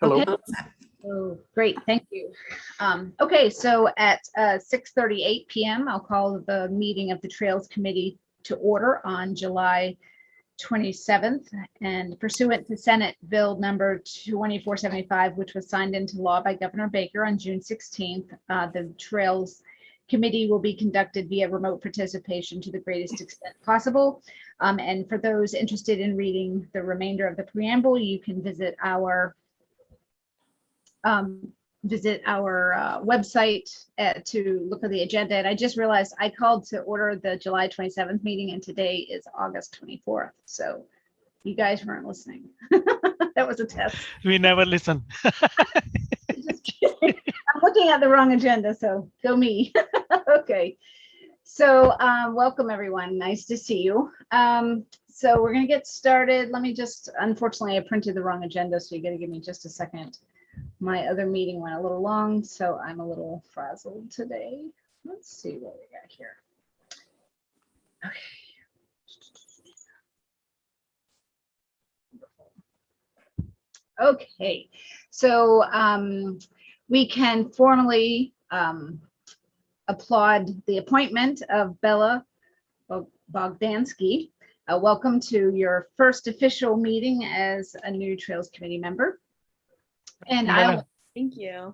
Hello. Okay. Oh, great, thank you. Okay, so at 6:38 p.m., I'll call the meeting of the Trails Committee to order on July 27th, and pursuant to Senate Bill number 2475, which was signed into law by Governor Baker on June 16th, the Trails Committee will be conducted via remote participation to the greatest extent possible. And for those interested in reading the remainder of the preamble, you can visit our website to look at the agenda. And I just realized I called to order the July 27th meeting, and today is August 24th. So you guys weren't listening. That was a test. We never listen. Just kidding. I'm looking at the wrong agenda, so go me. Okay. So welcome everyone. Nice to see you. So we're going to get started. Let me just, unfortunately, I printed the wrong agenda, so you got to give me just a second. My other meeting went a little long, so I'm a little frazzled today. Let's see what we got here. Okay, so we can formally applaud the appointment of Bella Bogdansky. Welcome to your first official meeting as a new Trails Committee member. And thank you.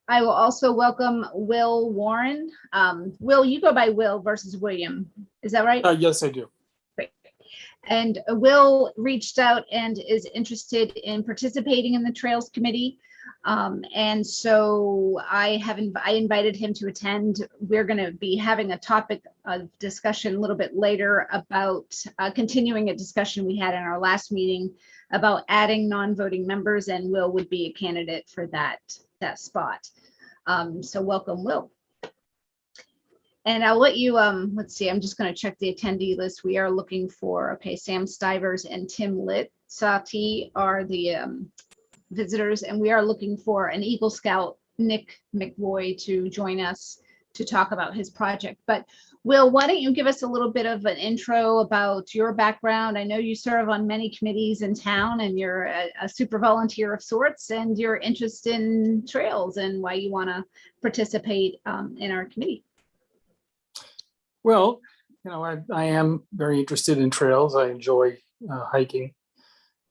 I will also welcome Will Warren. Will, you go by Will versus William. Is that right? Yes, I do. Great. And Will reached out and is interested in participating in the Trails Committee. And so I invited him to attend. We're going to be having a topic of discussion a little bit later about continuing a discussion we had in our last meeting about adding non-voting members, and Will would be a candidate for that spot. So welcome, Will. And I'll let you, let's see, I'm just going to check the attendee list. We are looking for, okay, Sam Stivers and Tim Litt-Sati are the visitors, and we are looking for an Eagle Scout, Nick McVoy, to join us to talk about his project. But Will, why don't you give us a little bit of an intro about your background? I know you serve on many committees in town, and you're a super volunteer of sorts, and your interest in trails and why you want to participate in our committee. Well, you know, I am very interested in trails. I enjoy hiking,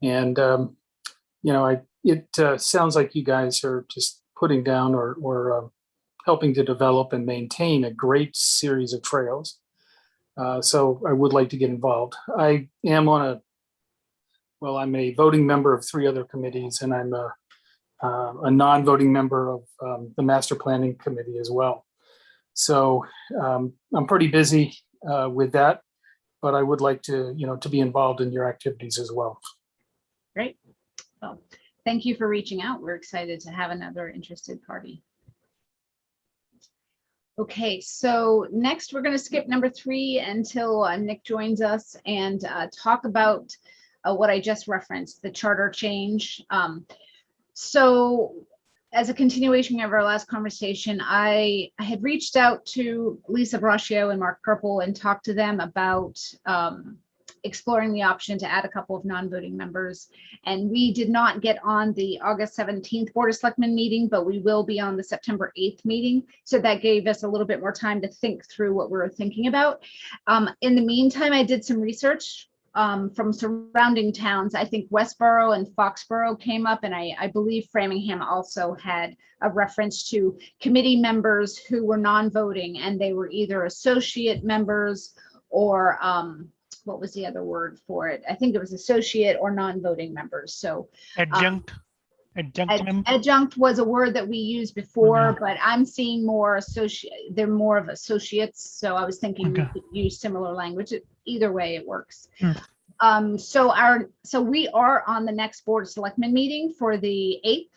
and you know, it sounds like you guys are just putting down or helping to develop and maintain a great series of trails. So I would like to get involved. I am I'm a voting member of 3 other committees, and I'm a non-voting member of the Master Planning Committee as well. So I'm pretty busy with that, but I would like to, you know, to be involved in your activities as well. Great. Well, thank you for reaching out. We're excited to have another interested party. Okay, so next we're going to skip number 3 until Nick joins us and talk about what I just referenced, the charter change. So as a continuation of our last conversation, I had reached out to Lisa Braccio and Mark Purple and talked to them about exploring the option to add a couple of non-voting members. And we did not get on the August 17th Board of Selectmen meeting, but we will be on the September 8th meeting. So that gave us a little bit more time to think through what we were thinking about. In the meantime, I did some research from surrounding towns. I think Westboro and Foxborough came up, and I believe Framingham also had a reference to committee members who were non-voting, and they were either associate members or what was the other word for it? I think it was associate or non-voting members. So Adjunct. Adjunct was a word that we used before, but I'm seeing more associate. They're more of associates. So I was thinking we could use similar language. Either way, it works. So we are on the next Board of Selectmen meeting for the 8th.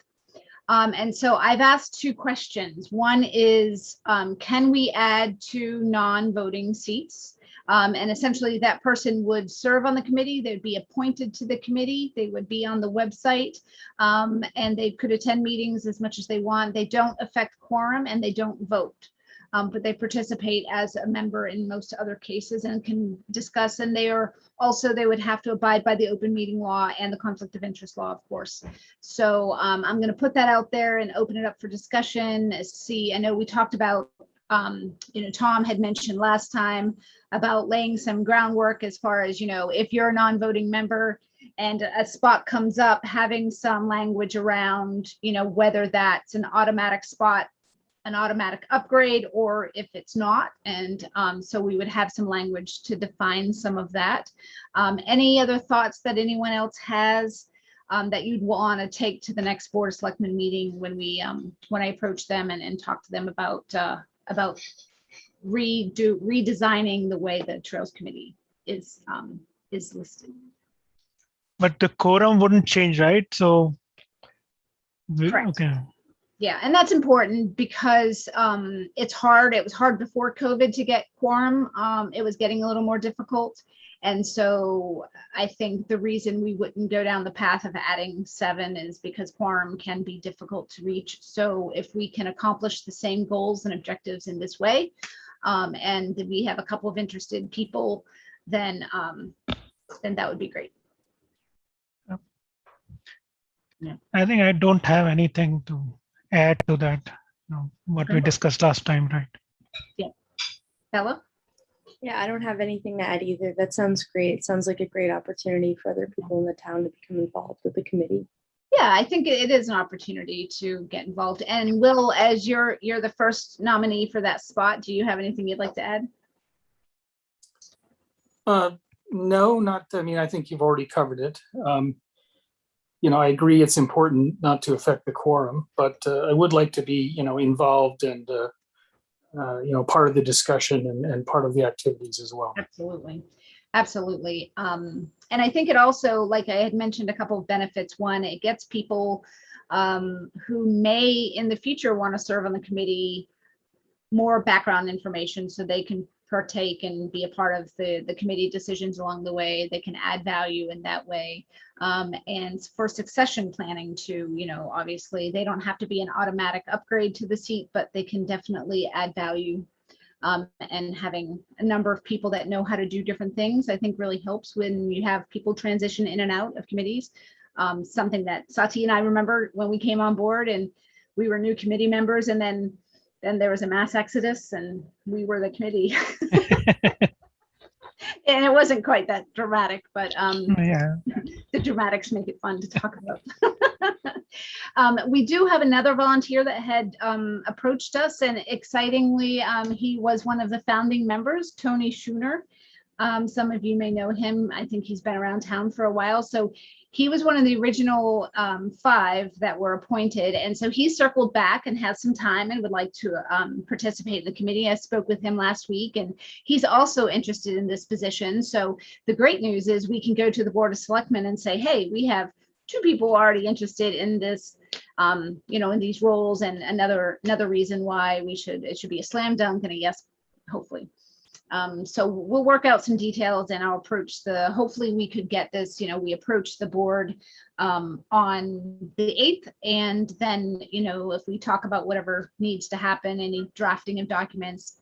And so I've asked 2 questions. One is, can we add 2 non-voting seats? And essentially that person would serve on the committee. They'd be appointed to the committee. They would be on the website, and they could attend meetings as much as they want. They don't affect quorum and they don't vote. but they participate as a member in most other cases and can discuss. And they would have to abide by the open meeting law and the conflict of interest law, of course. So I'm going to put that out there and open it up for discussion. I know we talked about, Tom had mentioned last time about laying some groundwork as far as, if you're a non-voting member and a spot comes up, having some language around, whether that's an automatic spot, an automatic upgrade, or if it's not. And so we would have some language to define some of that. Any other thoughts that anyone else has that you'd want to take to the next Board of Selectmen meeting when I approach them and talk to them about redesigning the way the Trails Committee is listed. But the quorum wouldn't change, right? So, Correct. Okay. Yeah, and that's important because it's hard. It was hard before COVID to get quorum. It was getting a little more difficult. And so I think the reason we wouldn't go down the path of adding 7 is because quorum can be difficult to reach. So if we can accomplish the same goals and objectives in this way, and we have a couple of interested people, then that would be great. Yeah. I think I don't have anything to add to that, what we discussed last time, right? Yeah. Bella? Yeah, I don't have anything to add either. That sounds great. It sounds like a great opportunity for other people in the town to become involved with the committee. Yeah, I think it is an opportunity to get involved. And Will, as you're the first nominee for that spot, do you have anything you'd like to add? No, not. I mean, I think you've already covered it. I agree it's important not to affect the quorum, but I would like to be, involved and, part of the discussion and part of the activities as well. Absolutely. Absolutely. And I think it also, like I had mentioned, a couple of benefits. One, it gets people who may in the future want to serve on the committee more background information so they can partake and be a part of the committee decisions along the way. They can add value in that way. And for succession planning too, obviously they don't have to be an automatic upgrade to the seat, but they can definitely add value. And having a number of people that know how to do different things, I think really helps when you have people transition in and out of committees. Something that Sati and I remember when we came on board and we were new committee members, and then there was a mass exodus and we were the committee. And it wasn't quite that dramatic, but Yeah. the dramatics make it fun to talk about. We do have another volunteer that had approached us, and excitingly, he was one of the founding members, Tony Schuner. Some of you may know him. I think he's been around town for a while. So he was one of the original 5 that were appointed. And so he circled back and has some time and would like to participate in the committee. I spoke with him last week, and he's also interested in this position. So the great news is we can go to the Board of Selectmen and say, hey, we have 2 people already interested in this, in these roles, and another reason why it should be a slam dunk and a yes, hopefully. So we'll work out some details, and I'll hopefully we could get this, we approach the board on the 8th. And then, if we talk about whatever needs to happen, any drafting of documents,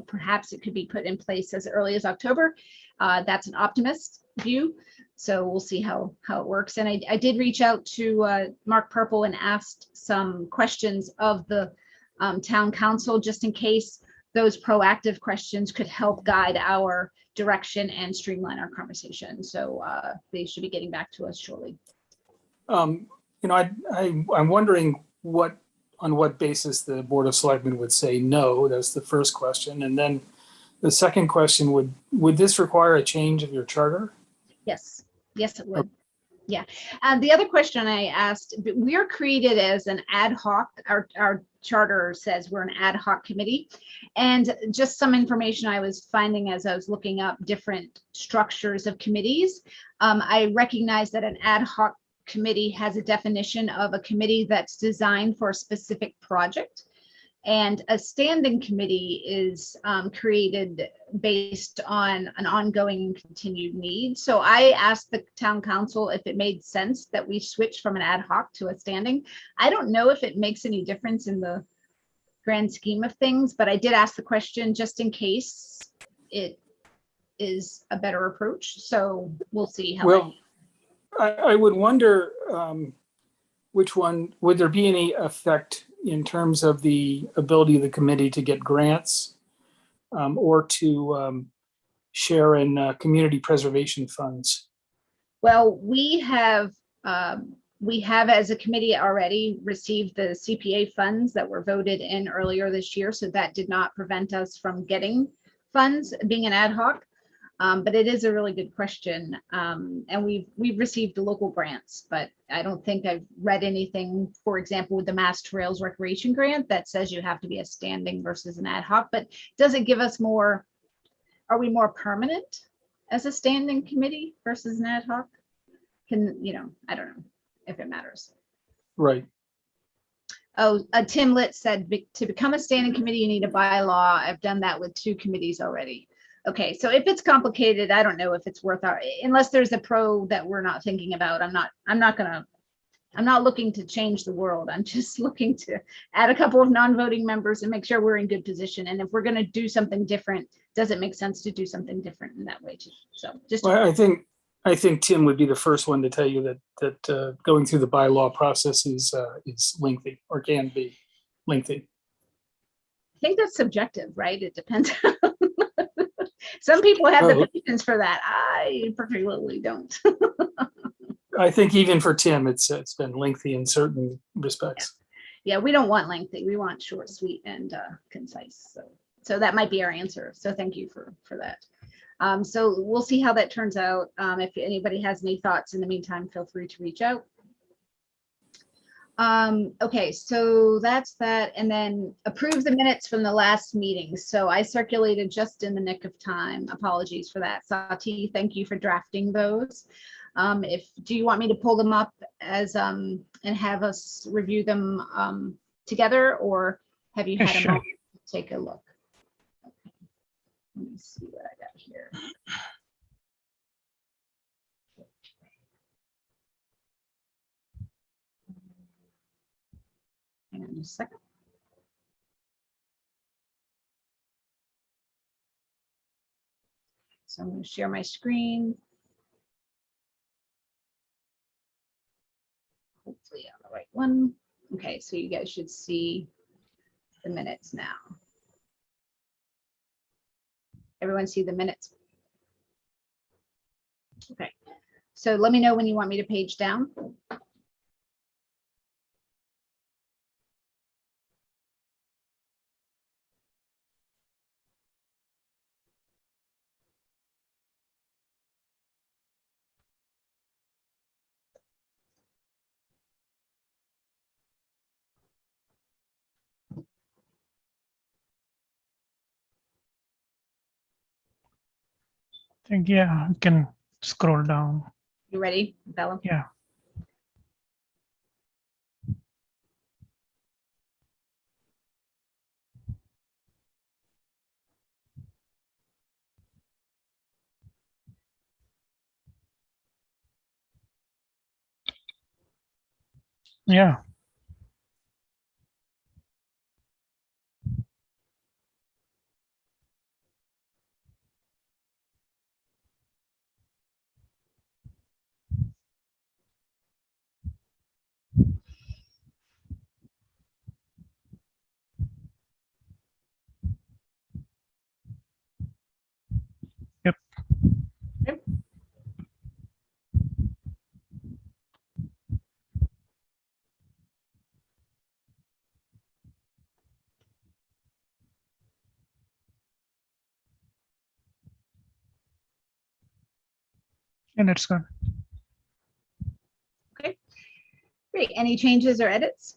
perhaps it could be put in place as early as October. That's an optimist view. So we'll see how it works. And I did reach out to Mark Purple and asked some questions of the town council, just in case those proactive questions could help guide our direction and streamline our conversation. So they should be getting back to us shortly. I'm wondering on what basis the Board of Selectmen would say no. That's the first question. And then the second question, would this require a change of your charter? Yes, it would. Yeah. And the other question I asked, we are created as an ad hoc, our charter says we're an ad hoc committee. And just some information I was finding as I was looking up different structures of committees, I recognize that an ad hoc committee has a definition of a committee that's designed for a specific project. And a standing committee is created based on an ongoing and continued need. So I asked the town council if it made sense that we switch from an ad hoc to a standing. I don't know if it makes any difference in the grand scheme of things, but I did ask the question just in case it is a better approach. So we'll see how. Well, I would wonder which one, would there be any effect in terms of the ability of the committee to get grants or to share in community preservation funds? Well, we have as a committee already received the CPA funds that were voted in earlier this year. So that did not prevent us from getting funds, being an ad hoc. But it is a really good question. And we've received local grants, but I don't think I've read anything, for example, with the Mass Trails Recreation Grant that says you have to be a standing versus an ad hoc, but does it give us more, are we more permanent as a standing committee versus an ad hoc? I don't know if it matters. Right. Oh, Tim Litt said to become a standing committee, you need a bylaw. I've done that with 2 committees already. Okay, so if it's complicated, I don't know if it's worth our, unless there's a pro that we're not thinking about. I'm not looking to change the world. I'm just looking to add a couple of non-voting members and make sure we're in good position. And if we're going to do something different, does it make sense to do something different in that way too? So just. Well, I think Tim would be the first one to tell you that going through the bylaw process is lengthy or can be lengthy. I think that's subjective, right? It depends. Some people have the patience for that. I particularly don't. I think even for Tim, it's been lengthy in certain respects. Yeah, we don't want lengthy. We want short, sweet, and concise. So that might be our answer. So thank you for that. So we'll see how that turns out. If anybody has any thoughts in the meantime, feel free to reach out. Okay, so that's that. And then approve the minutes from the last meeting. So I circulated just in the nick of time. Apologies for that. Sati, thank you for drafting those. Do you want me to pull them up as and have us review them together, or have you had a moment to take a look? Okay. Let me see what I got here. Hang on just a second. So I'm going to share my screen. Hopefully on the right one. Okay, so you guys should see the minutes now. Everyone see the minutes? Okay, so let me know when you want me to page down. I think, yeah, you can scroll down. You ready, Bella? Yeah. Yeah. Yep. Yep. And it's good. Okay, great. Any changes or edits?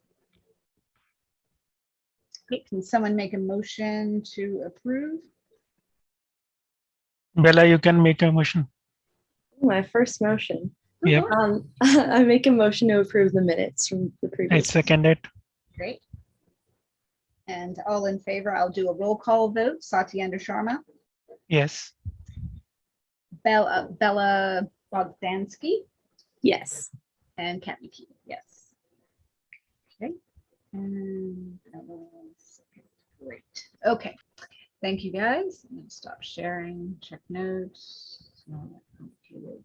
Okay, can someone make a motion to approve? Bella, you can make a motion. My first motion. Yep. I make a motion to approve the minutes from the I previous. second it. Great. And all in favor, I'll do a roll call vote. Satyendra Sharma, Yes. Bella Bogdansky, Yes. and Kat McKee. Yes. Okay. And great. Okay. Thank you guys. I'm gonna stop sharing, check notes.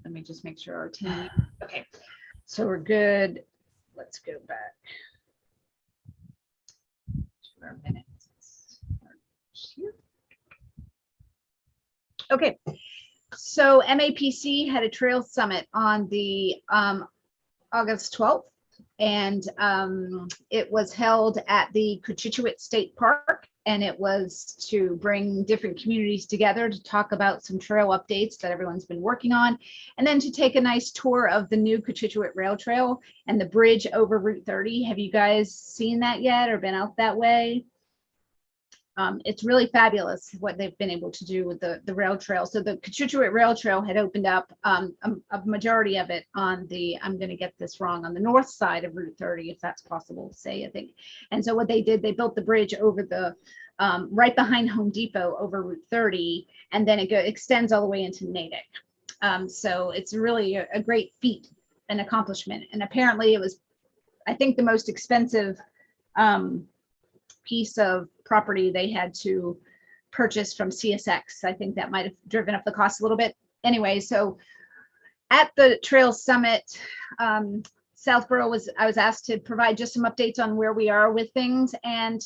Let me just make sure our team. Okay. So we're good. Let's go back to our minutes. Here. Okay. So MAPC had a trail summit on the August 12th, and it was held at the Cochituate State Park, and it was to bring different communities together to talk about some trail updates that everyone's been working on, and then to take a nice tour of the new Cochituate Rail Trail and the bridge over Route 30. Have you guys seen that yet or been out that way? It's really fabulous what they've been able to do with the rail trail. So the Cochituate Rail Trail had opened up a majority of it on the, I'm going to get this wrong, on the north side of Route 30, if that's possible to say, I think. And so what they did, they built the bridge over the, right behind Home Depot over Route 30, and then it extends all the way into Natick. So it's really a great feat, an accomplishment. And apparently it was, I think, the most expensive piece of property they had to purchase from CSX. I think that might have driven up the cost a little bit. Anyway, so at the Trail Summit, Southborough I was asked to provide just some updates on where we are with things, and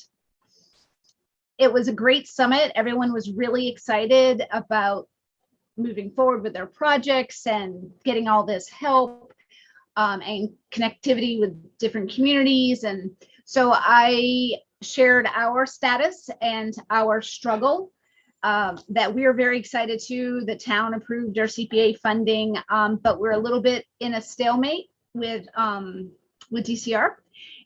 it was a great summit. Everyone was really excited about moving forward with their projects and getting all this help and connectivity with different communities. And so I shared our status and our struggle, that we're very excited to. The town approved our CPA funding, but we're a little bit in a stalemate with DCR.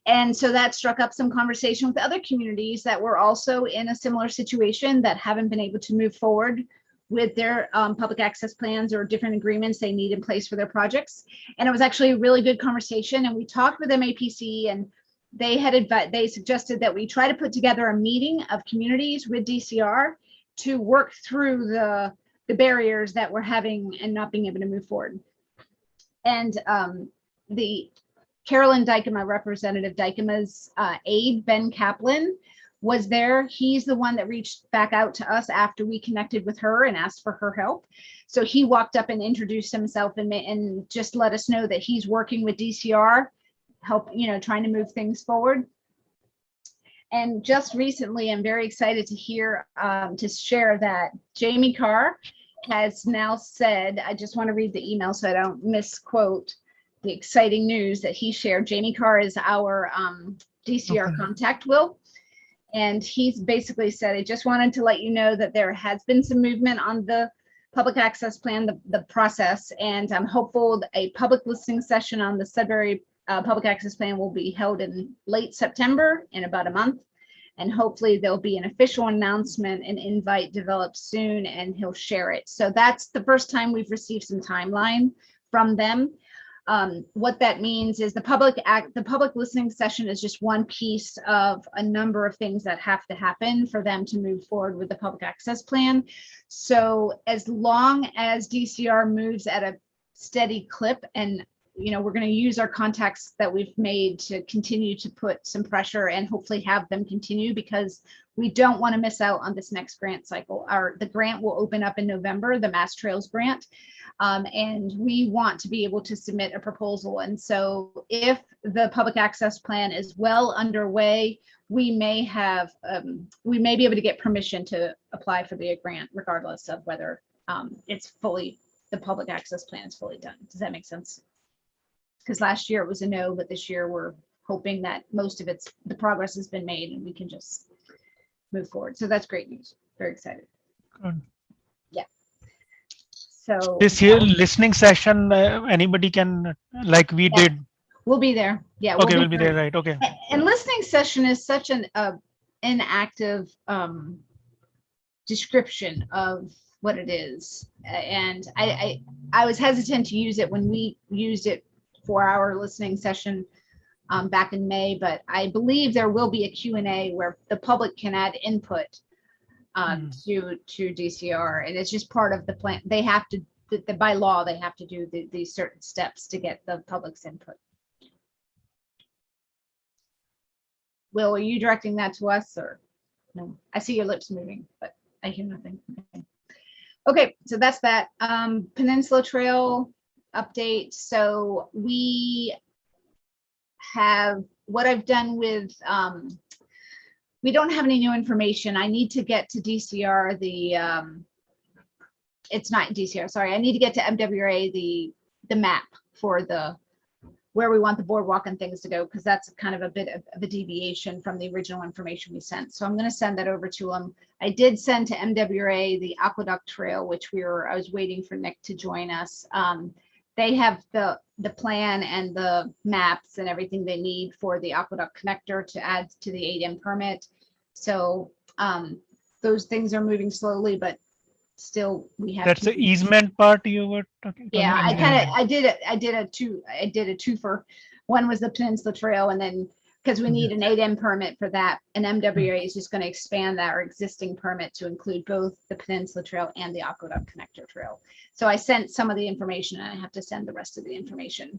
And so that struck up some conversation with other communities that were also in a similar situation that haven't been able to move forward with their public access plans or different agreements they need in place for their projects. And it was actually a really good conversation. And we talked with MAPC, and they suggested that we try to put together a meeting of communities with DCR to work through the barriers that we're having and not being able to move forward. And the Carolyn Dykema, Representative Dykema's aide, Ben Kaplan, was there. He's the one that reached back out to us after we connected with her and asked for her help. So he walked up and introduced himself and just let us know that he's working with DCR, help, trying to move things forward. And just recently, I'm very excited to hear, to share that Jamie Carr has now said, I just want to read the email so I don't misquote the exciting news that he shared. Jamie Carr is our DCR contact, Will. And he's basically said, I just wanted to let you know that there has been some movement on the public access plan, the process, and I'm hopeful that a public listening session on the Sudbury public access plan will be held in late September, in about a month. And hopefully there'll be an official announcement and invite developed soon, and he'll share it. So that's the first time we've received some timeline from them. What that means is the public listening session is just one piece of a number of things that have to happen for them to move forward with the public access plan. So as long as DCR moves at a steady clip, and we're going to use our contacts that we've made to continue to put some pressure and hopefully have them continue, because we don't want to miss out on this next grant cycle. The grant will open up in November, the Mass Trails grant. And we want to be able to submit a proposal. And so if the public access plan is well underway, we may be able to get permission to apply for the grant, regardless of whether the public access plan is fully done. Does that make sense? Because last year it was a no, but this year we're hoping that most of the progress has been made and we can just move forward. So that's great news. Very excited. Good. Yeah. So This here listening session, anybody can, like we did. We'll be there. Yeah. Okay, we'll be there, right? Okay. And listening session is such an inactive description of what it is. And I was hesitant to use it when we used it for our listening session back in May, but I believe there will be a Q&A where the public can add input to DCR, and it's just part of the plan. They have to, by law, they have to do these certain steps to get the public's input. Will, are you directing that to us or no? I see your lips moving, but I hear nothing. Okay, so that's that. Peninsula Trail update. So we have, what I've done with, we don't have any new information. I need to get to DCR, it's not DCR, sorry. I need to get to MWRA, the map for where we want the boardwalk and things to go, because that's kind of a bit of a deviation from the original information we sent. So I'm going to send that over to them. I did send to MWRA the Aqueduct Trail, which I was waiting for Nick to join us. They have the plan and the maps and everything they need for the Aqueduct connector to add to the 8M permit. So those things are moving slowly, but still we have. That's the easement part you were talking. Yeah, I did a twofer. One was the Peninsula Trail, and then because we need an 8M permit for that, and MWA is just going to expand our existing permit to include both the Peninsula Trail and the Aqueduct Connector Trail. So I sent some of the information, and I have to send the rest of the information.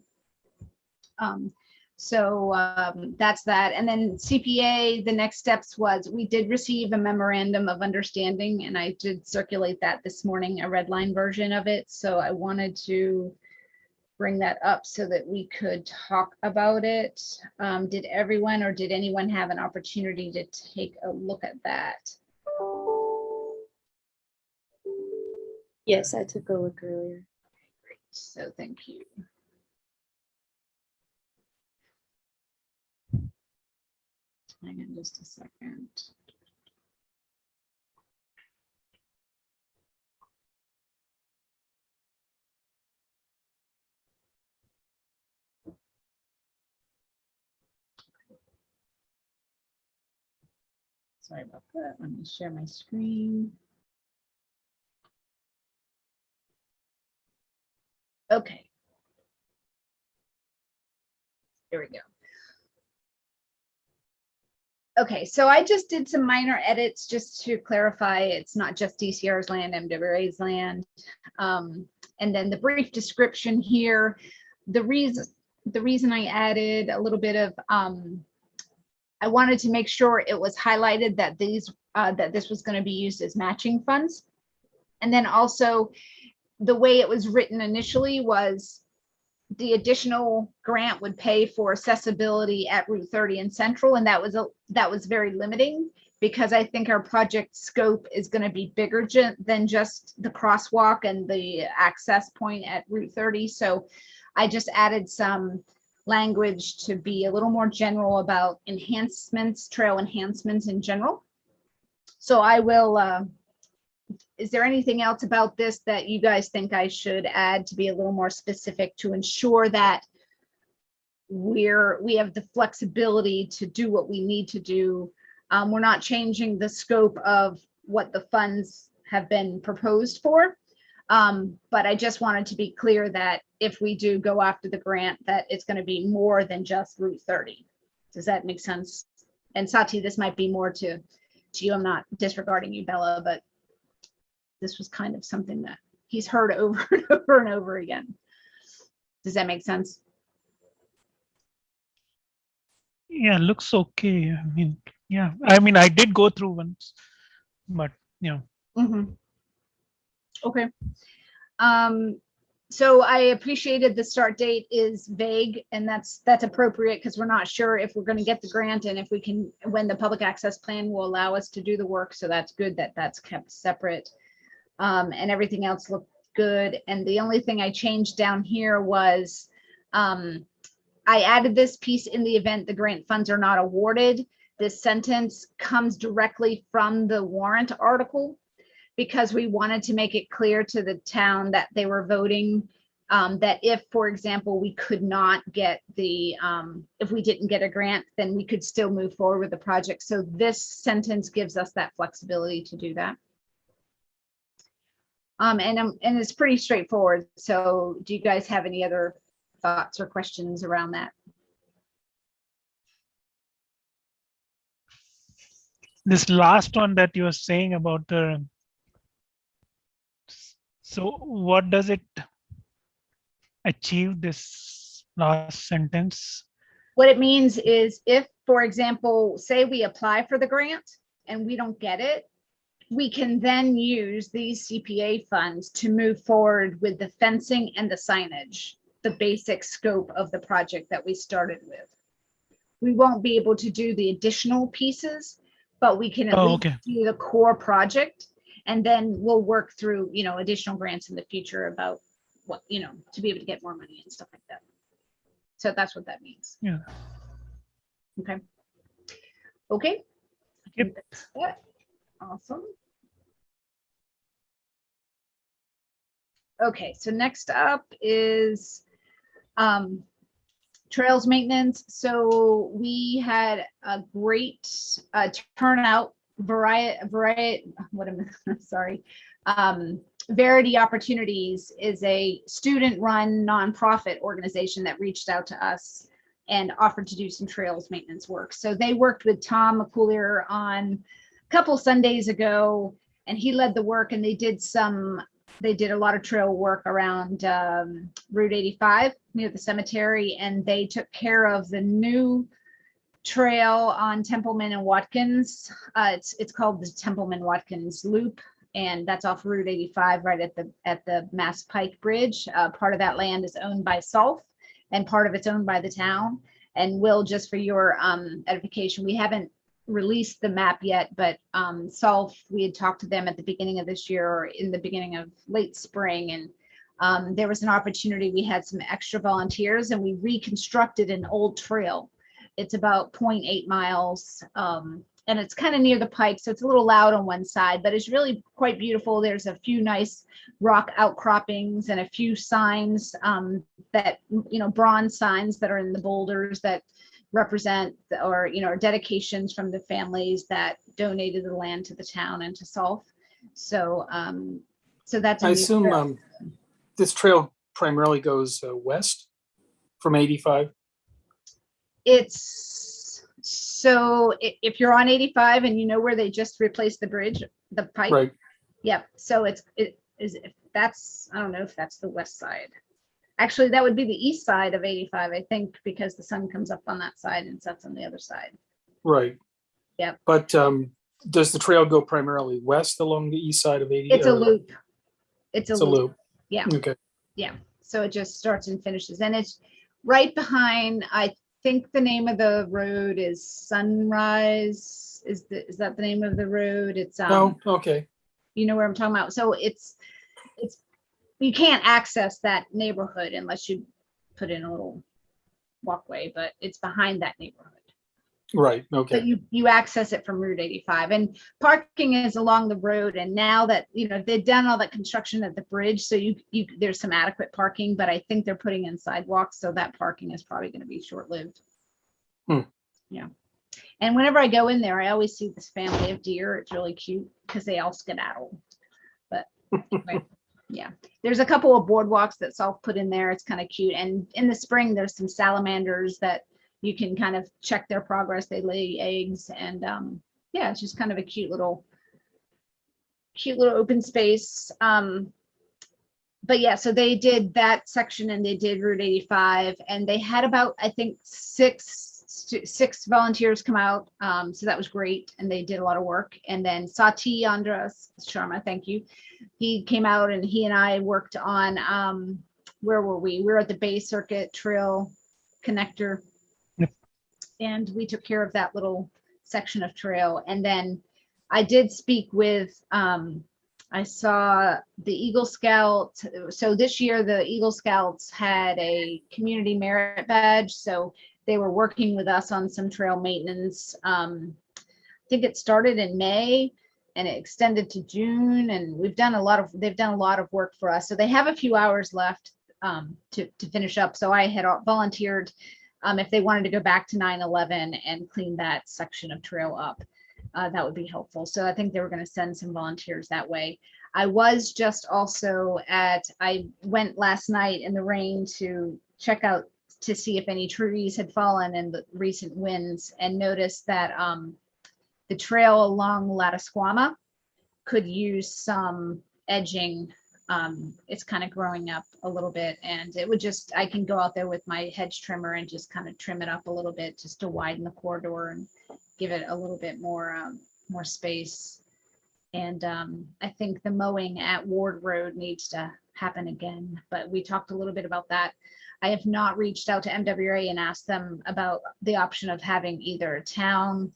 That's that. And then CPA, the next steps was we did receive a memorandum of understanding, and I did circulate that this morning, a red line version of it. So I wanted to bring that up so that we could talk about it. Did everyone or did anyone have an opportunity to take a look at that? Yes, I took a look earlier. Great. So thank you. Hang on just a second. Sorry about that. Let me share my screen. Okay. Here we go. Okay, so I just did some minor edits just to clarify it's not just DCR's land, MWA's land. And then the brief description here, the reason I added a little bit of, I wanted to make sure it was highlighted that that this was going to be used as matching funds. And then also the way it was written initially was the additional grant would pay for accessibility at Route 30 and Central, and that was very limiting because I think our project scope is going to be bigger than just the crosswalk and the access point at Route 30. So I just added some language to be a little more general about enhancements, trail enhancements in general. So I will, is there anything else about this that you guys think I should add to be a little more specific to ensure that we have the flexibility to do what we need to do? We're not changing the scope of what the funds have been proposed for. But I just wanted to be clear that if we do go after the grant, that it's going to be more than just Route 30. Does that make sense? And Sati, this might be more to you. I'm not disregarding you, Bella, but this was kind of something that he's heard over and over and over again. Does that make sense? Yeah, looks okay. I mean, yeah, I mean, I did go through once, but yeah. Okay. So I appreciated the start date is vague, and that's appropriate because we're not sure if we're going to get the grant and if we can, when the public access plan will allow us to do the work. So that's good that that's kept separate. And everything else looked good. And the only thing I changed down here was I added this piece: in the event the grant funds are not awarded. This sentence comes directly from the warrant article because we wanted to make it clear to the town that they were voting that if, for example, we could not get if we didn't get a grant, then we could still move forward with the project. So this sentence gives us that flexibility to do that. And it's pretty straightforward. So do you guys have any other thoughts or questions around that? This last one that you were saying about the, so what does it achieve, this last sentence? What it means is if for example, say we apply for the grant and we don't get it, we can then use these CPA funds to move forward with the fencing and the signage, the basic scope of the project that we started with. We won't be able to do the additional pieces, but we can at least do the core project, and then we'll work through, you know, additional grants in the future about what, you know, to be able to get more money and stuff like that. So that's what that means. Yeah. Okay. Okay. Yep. That's it. Awesome. Okay, so next up is trails maintenance. So we had a great turnout, Verity Opportunities is a student-run nonprofit organization that reached out to us and offered to do some trails maintenance work. So they worked with Tom McCoolier on a couple Sundays ago, and he led the work, and they did a lot of trail work around Route 85 near the cemetery, and they took care of the new trail on Templeman and Watkins. It's called the Templeman Watkins Loop, and that's off Route 85 right at the Mass Pike Bridge. Part of that land is owned by Solf, and part of it's owned by the town. And Will, just for your edification, we haven't released the map yet, but Solf, we had talked to them at the beginning of this year, or in the beginning of late spring, and there was an opportunity. We had some extra volunteers, and we reconstructed an old trail. It's about 0.8 miles, and it's kind of near the pike, so it's a little loud on one side, but it's really quite beautiful. There's a few nice rock outcroppings and a few signs that, you know, bronze signs that are in the boulders that represent, or, you know, dedications from the families that donated the land to the town and to Solf. So so that's I assume this trail primarily goes west from 85. It's so if you're on 85 and you know where they just replaced the bridge, the pipe, Right. Yep. So it is, if that's, I don't know if that's the west side. Actually, that would be the east side of 85, I think, because the sun comes up on that side and sets on the other side. Right. Yep. But does the trail go primarily west along the east side of 80? It's a loop. It's a loop. Yeah. Okay. Yeah. So it just starts and finishes, and it's right behind, I think the name of the road is Sunrise. Is that the name of the road? It's Oh, okay. you know where I'm talking about. So it's you can't access that neighborhood unless you put in a little walkway, but it's behind that neighborhood. Right. Okay. But you access it from Route 85, and parking is along the road. And now that, you know, they've done all that construction at the bridge, so you there's some adequate parking, but I think they're putting in sidewalks, so that parking is probably going to be short-lived. Yeah. And whenever I go in there, I always see this family of deer. It's really cute because they all skedaddle. But anyway, yeah, there's a couple of boardwalks that Solf put in there. It's kind of cute. And in the spring, there's some salamanders that you can kind of check their progress. They lay eggs, and yeah, it's just kind of a cute little open space. But yeah, so they did that section, and they did Route 85, and they had about, I think, six volunteers come out. So that was great, and they did a lot of work. And then Sati Andras Sharma, thank you. He came out, and he and I worked on where were we? We were at the Bay Circuit Trail Connector. Yep. And we took care of that little section of trail. And then I did speak with I saw the Eagle Scout. So this year the Eagle Scouts had a community merit badge. So they were working with us on some trail maintenance. I think it started in May and it extended to June, and they've done a lot of work for us. So they have a few hours left to finish up. So I had volunteered if they wanted to go back to 9/11 and clean that section of trail up. That would be helpful. So I think they were going to send some volunteers that way. I was just also I went last night in the rain to check out to see if any trees had fallen in the recent winds, and noticed that the trail along Lattisquama could use some edging It's kind of growing up a little bit, and it would just, I can go out there with my hedge trimmer and just kind of trim it up a little bit just to widen the corridor and give it a little bit more, more space. And I think the mowing at Ward Road needs to happen again, but we talked a little bit about that. I have not reached out to MWA and asked them about the option of having either a town,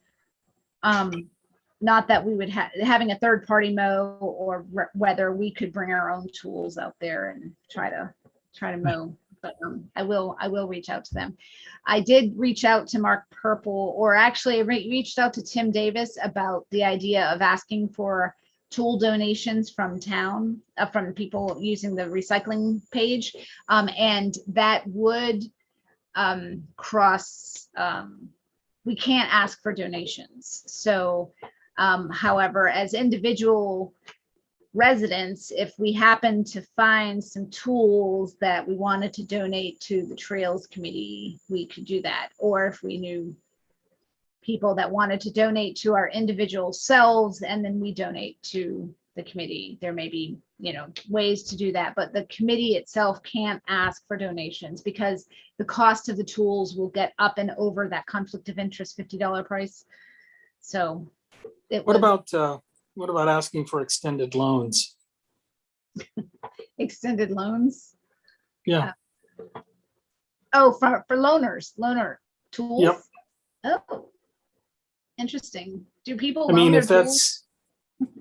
not that we would having a third party mow, or whether we could bring our own tools out there and try to mow. But I will reach out to them. I did reach out to Mark Purple, or actually I reached out to Tim Davis about the idea of asking for tool donations from town, from people using the recycling page. And that would cross, we can't ask for donations. So, however, as individual residents, if we happen to find some tools that we wanted to donate to the Trails Committee, we could do that. Or if we knew people that wanted to donate to our individual selves and then we donate to the committee, there may be, you know, ways to do that, but the committee itself can't ask for donations because the cost of the tools will get up and over that conflict of interest $50 price. So what about asking for extended loans? Extended loans? Yeah. Oh, for loaner tools? Yep. Oh, interesting. Do people I mean, loan if their that's,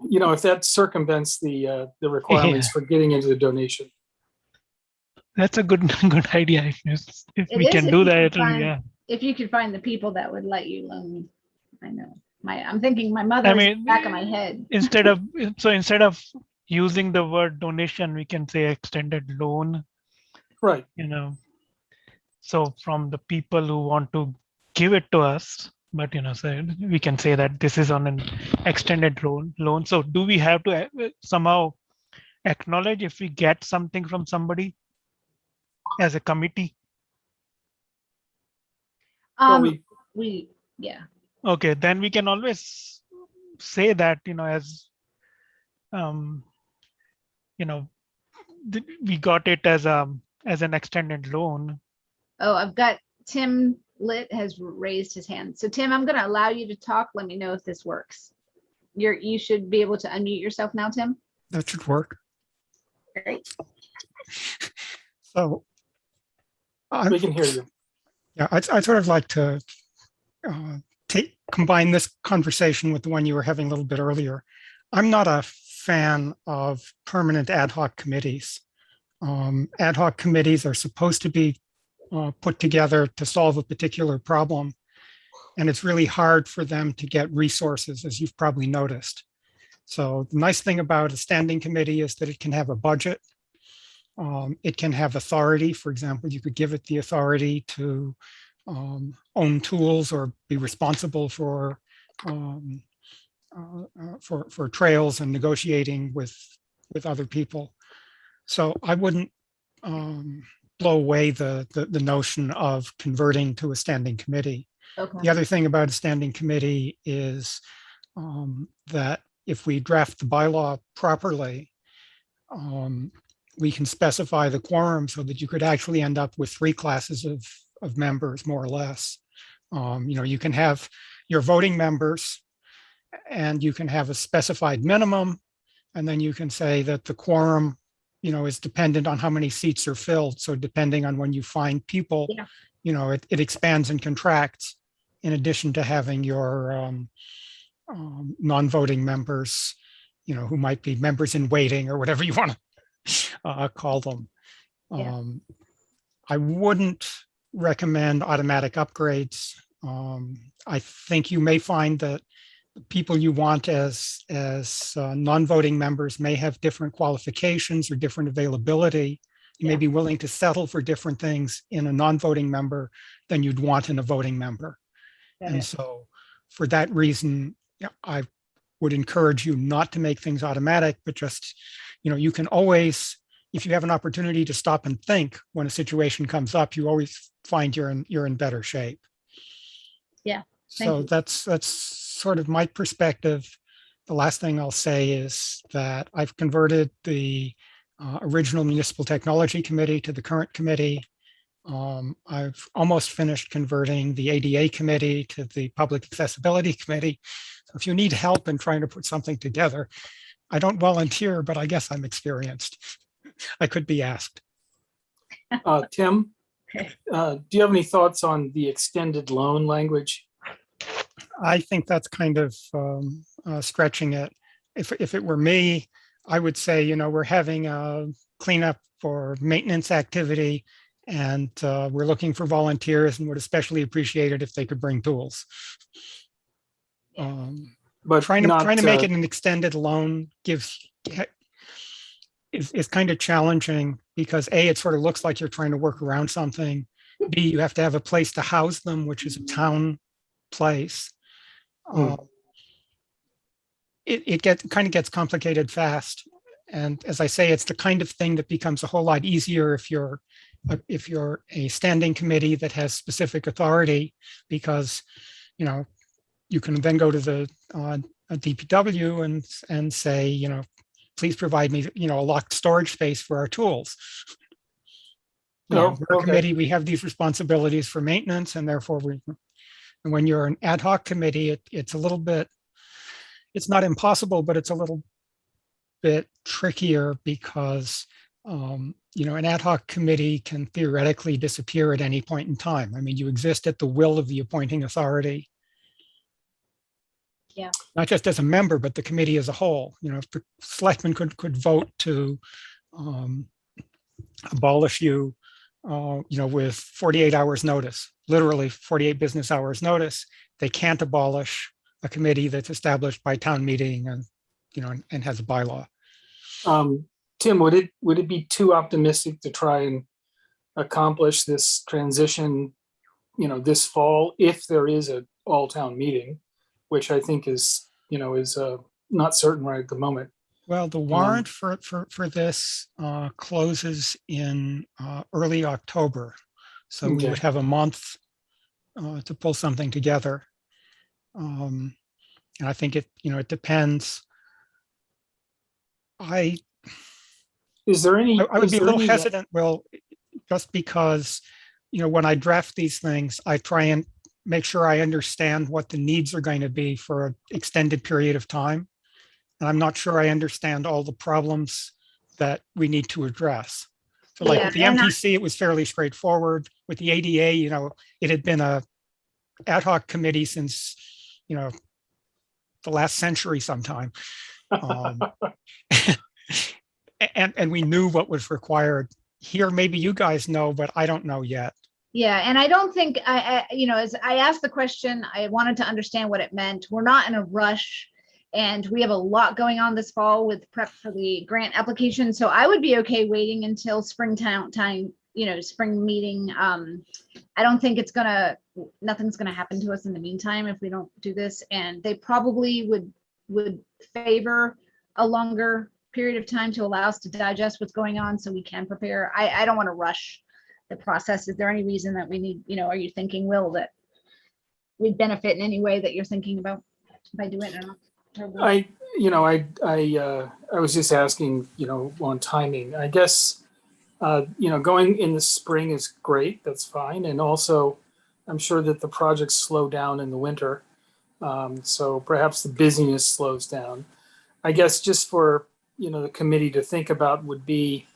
you know, if that circumvents the requirements for getting into the donation. That's a good idea. If It we is can if do you that, can find- yeah. If you could find the people that would let you loan, I know. I'm thinking my mother is in the back of my head. instead of using the word donation, we can say extended loan, Right. you know. So from the people who want to give it to us, but you know, so we can say that this is on an extended loan. So do we have to somehow acknowledge if we get something from somebody as a committee? Well, Yeah. Okay, then we can always say that, you know, as you know, we got it as an extended loan. Oh, I've got Tim Litt has raised his hand. So Tim, I'm going to allow you to talk. Let me know if this works. You should be able to unmute yourself now, Tim. That should work. Great. So we can hear you. yeah, I'd sort of like to combine this conversation with the one you were having a little bit earlier. I'm not a fan of permanent ad hoc committees. Ad hoc committees are supposed to be put together to solve a particular problem. And it's really hard for them to get resources, as you've probably noticed. So the nice thing about a standing committee is that it can have a budget. It can have authority. For example, you could give it the authority to own tools or be responsible for trails and negotiating with other people. So I wouldn't blow away the notion of converting to a standing committee. Okay. The other thing about a standing committee is that if we draft the bylaw properly, we can specify the quorum so that you could actually end up with 3 classes of members, more or less. You know, you can have your voting members and you can have a specified minimum, and then you can say that the quorum, you know, is dependent on how many seats are filled. So depending on when you find people, Yeah. you know, it expands and contracts, in addition to having your non-voting members, you know, who might be members in waiting or whatever you want to call them. Yeah. I wouldn't recommend automatic upgrades. I think you may find that the people you want as non-voting members may have different qualifications or different availability. You may be willing to settle for different things in a non-voting member than you'd want in a voting member. And so for that reason, I would encourage you not to make things automatic, but just, you know, you can always, if you have an opportunity to stop and think when a situation comes up, you always find you're in better shape. Yeah. So that's sort of my perspective. The last thing I'll say is that I've converted the original Municipal Technology Committee to the current committee. I've almost finished converting the ADA committee to the Public Accessibility Committee. So if you need help in trying to put something together, I don't volunteer, but I guess I'm experienced. I could be asked. Tim, do you have any thoughts on the extended loan language? I think that's kind of stretching it. If it were me, I would say, you know, we're having a cleanup or maintenance activity, and we're looking for volunteers, and would especially appreciate it if they could bring tools. But trying not, to make it an extended loan is kind of challenging, because A, it sort of looks like you're trying to work around something. B, you have to have a place to house them, which is a town place. It kind of gets complicated fast. And as I say, it's the kind of thing that becomes a whole lot easier if you're a standing committee that has specific authority, because, you know, you can then go to the DPW and say, you know, please provide me, you know, a locked storage space for our tools. No, We're a okay. committee, we have these responsibilities for maintenance, and therefore and when you're an ad hoc committee, it's a little bit, it's not impossible, but it's a little bit trickier, because you know, an ad hoc committee can theoretically disappear at any point in time. I mean, you exist at the will of the appointing authority. Yeah. Not just as a member, but the committee as a whole. You know, if the selectmen could vote to abolish you, you know, with 48 hours notice, literally 48 business hours notice, they can't abolish a committee that's established by town meeting and, you know, and has a bylaw. Tim, would it be too optimistic to try and accomplish this transition, you know, this fall, if there is an all-town meeting, which I think is, you know, is not certain right at the moment? Well, the warrant for this closes in early October, so we Okay. would have a month to pull something together. And I think it, you know, it depends. Is there any? I would is be a there little any- hesitant, Will, just because, you know, when I draft these things, I try and make sure I understand what the needs are going to be for an extended period of time. And I'm not sure I understand all the problems that we need to address. So like with the Yeah, and MTC, it was fairly straightforward. With the ADA, you know, it had been a ad hoc committee since, you know, the last century sometime. And we knew what was required. Here, maybe you guys know, but I don't know yet. Yeah, and I don't think you know, as I asked the question, I wanted to understand what it meant. We're not in a rush, and we have a lot going on this fall with prep for the grant application. So I would be okay waiting until springtime time, you know, spring meeting. I don't think nothing's gonna happen to us in the meantime if we don't do this. And they probably would favor a longer period of time to allow us to digest what's going on so we can prepare. I don't want to rush the process. Is there any reason that we need, you know, are you thinking, Will, that we'd benefit in any way that you're thinking about by doing it or not? I was just asking, you know, on timing. I guess, you know, going in the spring is great. That's fine. And also, I'm sure that the projects slow down in the winter. So perhaps the busyness slows down. I guess just for, you know, the committee to think about would be,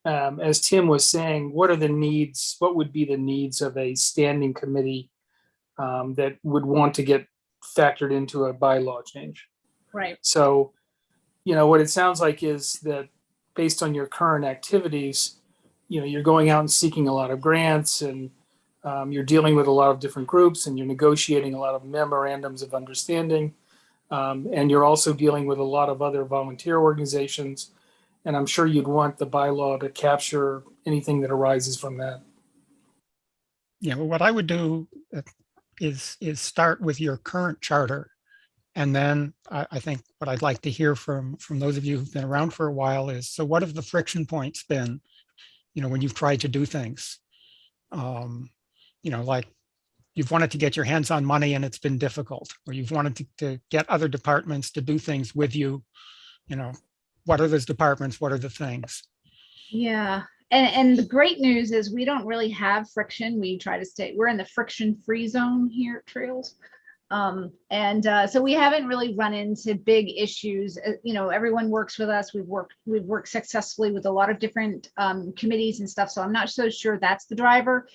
as Tim was saying, what are the needs? What would be the needs of a standing committee that would want to get factored into a bylaw change? Right. So, you know, what it sounds like is that based on your current activities, you know, you're going out and seeking a lot of grants, and you're dealing with a lot of different groups, and you're negotiating a lot of memorandums of understanding. And you're also dealing with a lot of other volunteer organizations. And I'm sure you'd want the bylaw to capture anything that arises from that. Yeah, well, what I would do is start with your current charter. And then I think what I'd like to hear from those of you who've been around for a while is, so what have the friction points been, you know, when you've tried to do things? You know, like you've wanted to get your hands on money and it's been difficult, or you've wanted to get other departments to do things with you, you know, what are those departments? What are the things? Yeah. And the great news is we don't really have friction. We try to we're in the friction-free zone here at Trails. So we haven't really run into big issues. Everyone works with us. We've worked successfully with a lot of different committees and stuff. So I'm not so sure that's the driver.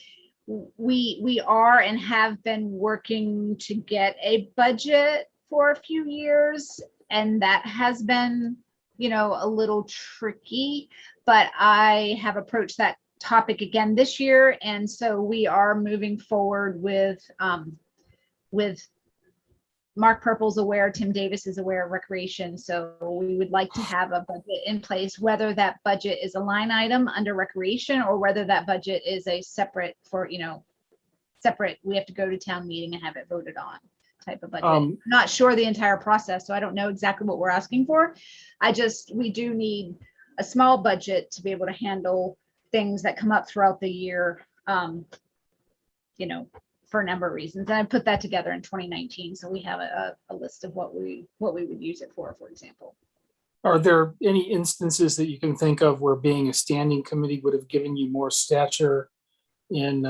We are and have been working to get a budget for a few years, and that has been, a little tricky, but I have approached that topic again this year. And so we are moving forward with Mark Purple's aware, Tim Davis is aware of recreation. So we would like to have a budget in place, whether that budget is a line item under recreation or whether that budget is a separate separate, we have to go to town meeting and have it voted on type of budget. I'm not sure the entire process, so I don't know exactly what we're asking for. We do need a small budget to be able to handle things that come up throughout the year, for a number of reasons. And I put that together in 2019. So we have a list of what we would use it for example. Are there any instances that you can think of where being a standing committee would have given you more stature in,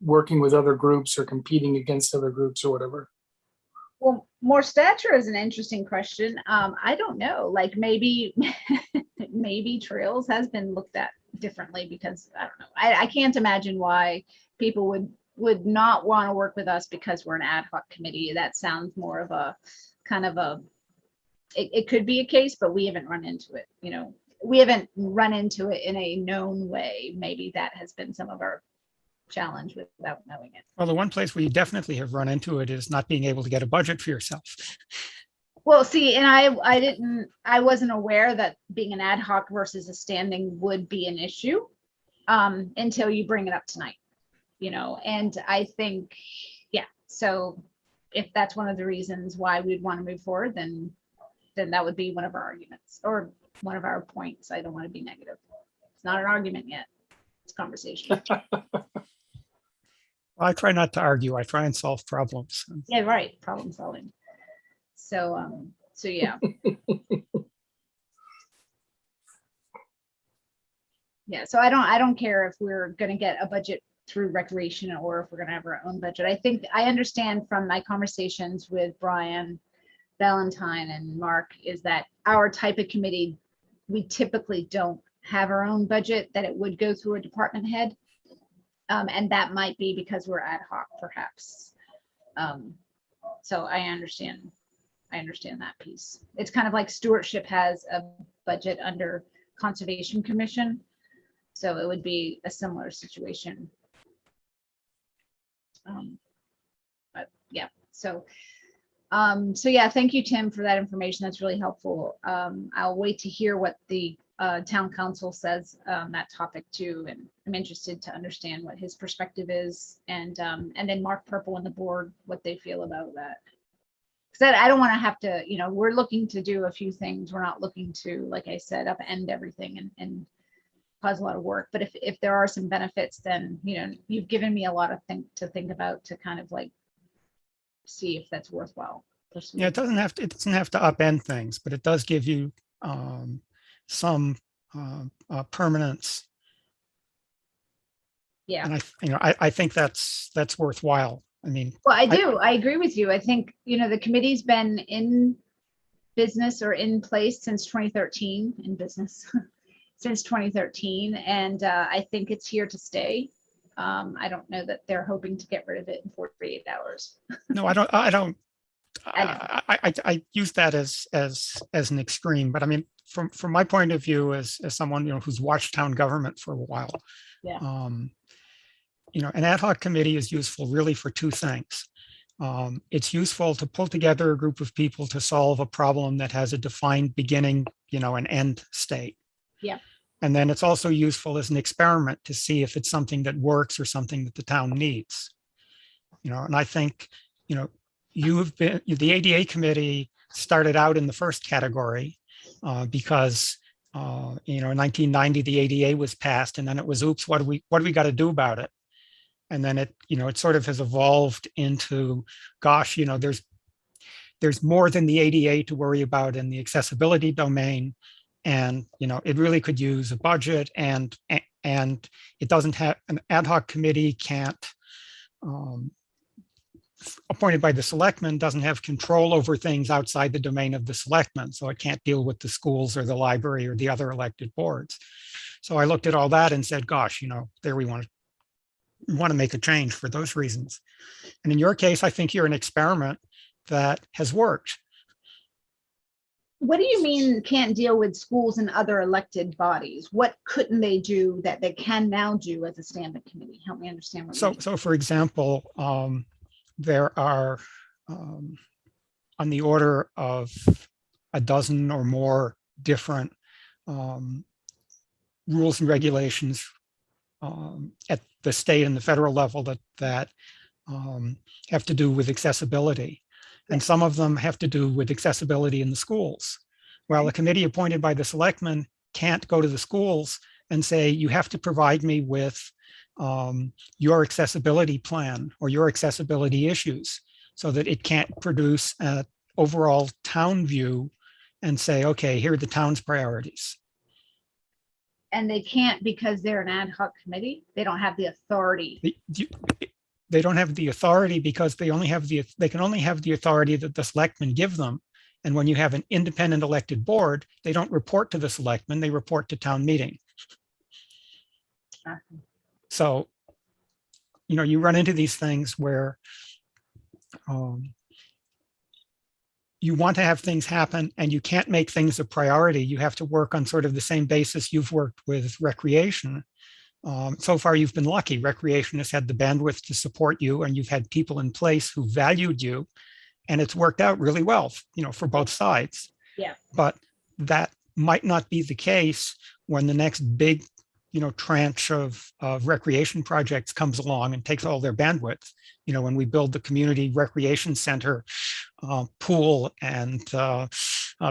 working with other groups or competing against other groups or whatever? Well, more stature is an interesting question. I don't know, like maybe Trails has been looked at differently because I don't know. I can't imagine why people would not want to work with us because we're an ad hoc committee. That sounds more of a kind of it could be a case, but we haven't run into it. We haven't run into it in a known way. Maybe that has been some of our challenge without knowing it. Well, the one place where you definitely have run into it is not being able to get a budget for yourself. Well, see, and I wasn't aware that being an ad hoc versus a standing would be an issue until you bring it up tonight, and I think, yeah, so if that's one of the reasons why we'd want to move forward, then that would be one of our arguments or one of our points. I don't want to be negative. It's not an argument yet. It's conversation. I try not to argue. I try and solve problems. Yeah, right. Problem solving. So yeah. Yeah, so I don't care if we're going to get a budget through recreation or if we're going to have our own budget. I think I understand from my conversations with Brian Valentine and Mark is that our type of committee, we typically don't have our own budget, that it would go through a department head. And that might be because we're ad hoc, perhaps. So I understand that piece. It's kind of like stewardship has a budget under Conservation Commission. So it would be a similar situation. But yeah, so yeah, thank you, Tim, for that information. That's really helpful. I'll wait to hear what the town council says that topic too, and I'm interested to understand what his perspective is, and then Mark Purple and the board, what they feel about that. Because I don't want to have to, we're looking to do a few things. We're not looking to, like I said, upend everything and cause a lot of work. But if there are some benefits, then you've given me a lot of to think about to kind of like see if that's worthwhile. Yeah, it doesn't have to upend things, but it does give you some permanence. Yeah. And I think that's worthwhile. I mean, well, I agree with you. I think, the committee's been in business or in place since 2013 since 2013. And I think it's here to stay. I don't know that they're hoping to get rid of it in 48 hours. No, I don't. I use that as an extreme, but I mean, from my point of view, as someone who's watched town government for a while, yeah. An ad hoc committee is useful really for two things. It's useful to pull together a group of people to solve a problem that has a defined beginning, an end state. Yeah. And then it's also useful as an experiment to see if it's something that works or something that the town needs. And I think, the ADA committee started out in the first category because, in 1990, the ADA was passed, and then it was, oops, what do we got to do about it? And then it sort of has evolved into, gosh, there's more than the ADA to worry about in the accessibility domain. And, it really could use a budget, and it doesn't have an ad hoc committee can't, appointed by the selectmen, doesn't have control over things outside the domain of the selectmen. So it can't deal with the schools or the library or the other elected boards. So I looked at all that and said, gosh, there we want to make a change for those reasons. And in your case, I think you're an experiment that has worked. What do you mean can't deal with schools and other elected bodies? What couldn't they do that they can now do as a standing committee? Help me understand what you mean. So for example, there are on the order of a dozen or more different rules and regulations at the state and the federal level that have to do with accessibility. And some of them have to do with accessibility in the schools. Well, a committee appointed by the selectmen can't go to the schools and say, you have to provide me with your accessibility plan or your accessibility issues, so that it can't produce an overall town view and say, okay, here are the town's priorities. And they can't because they're an ad hoc committee? They don't have the authority? They don't have the authority because they can only have the authority that the selectmen give them. And when you have an independent elected board, they don't report to the selectmen, they report to town meeting. So, you run into these things where you want to have things happen and you can't make things a priority. You have to work on sort of the same basis you've worked with recreation. So far, you've been lucky. Recreation has had the bandwidth to support you, and you've had people in place who valued you, and it's worked out really well, for both sides. Yeah. But that might not be the case when the next big, tranche of recreation projects comes along and takes all their bandwidth. When we build the community recreation center, pool and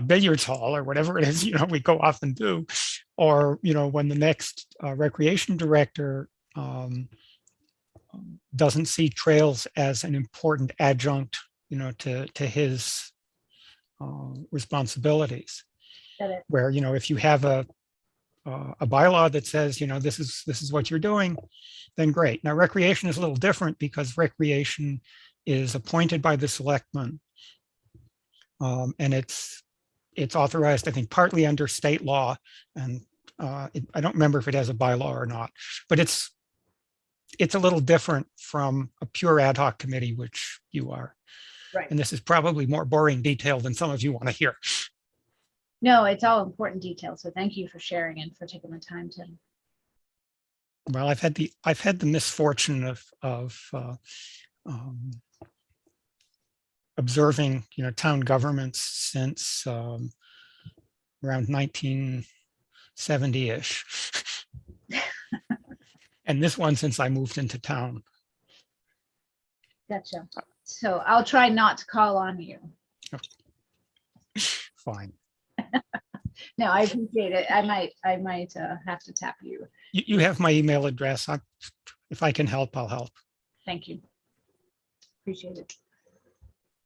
billiards hall or whatever it is, we go off and do. Or, when the next recreation director doesn't see trails as an important adjunct, to his responsibilities. Where, if you have a bylaw that says, this is what you're doing, then great. Now, recreation is a little different because recreation is appointed by the selectmen, and it's authorized, I think, partly under state law, and I don't remember if it has a bylaw or not, but it's a little different from a pure ad hoc committee, which you are. Right. And this is probably more boring detail than some of you want to hear. No, it's all important details. So thank you for sharing and for taking the time to. Well, I've had the misfortune of observing, town governments since around 1970-ish, and this one since I moved into town. Gotcha. So I'll try not to call on you. Fine. No, I appreciate it. I might have to tap you. You have my email address. If I can help, I'll help. Thank you. Appreciate it.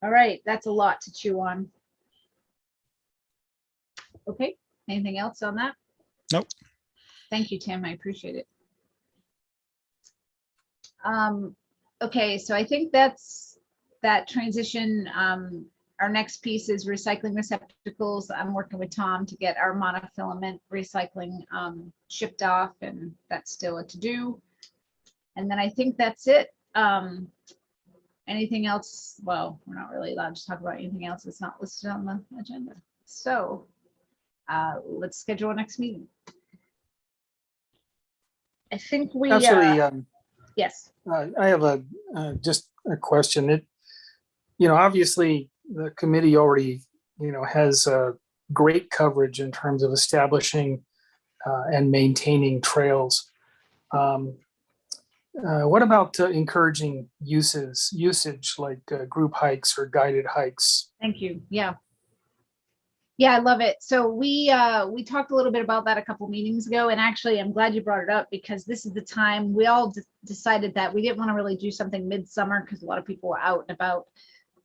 All right, that's a lot to chew on. Okay, anything else on that? Nope. Thank you, Tim. I appreciate it. Okay, so I think that's that transition. Our next piece is recycling receptacles. I'm working with Tom to get our monofilament recycling shipped off, and that's still a to-do. And then I think that's it. Anything else? Well, we're not really allowed to talk about anything else that's not listed on the agenda. So let's schedule our next meeting. I think we Actually, yes. I have just a question. Obviously the committee already, has great coverage in terms of establishing and maintaining trails. What about encouraging usage like group hikes or guided hikes? Thank you. Yeah. Yeah, I love it. So we talked a little bit about that a couple meetings ago, and actually I'm glad you brought it up because this is the time we all decided that we didn't want to really do something midsummer because a lot of people were out and about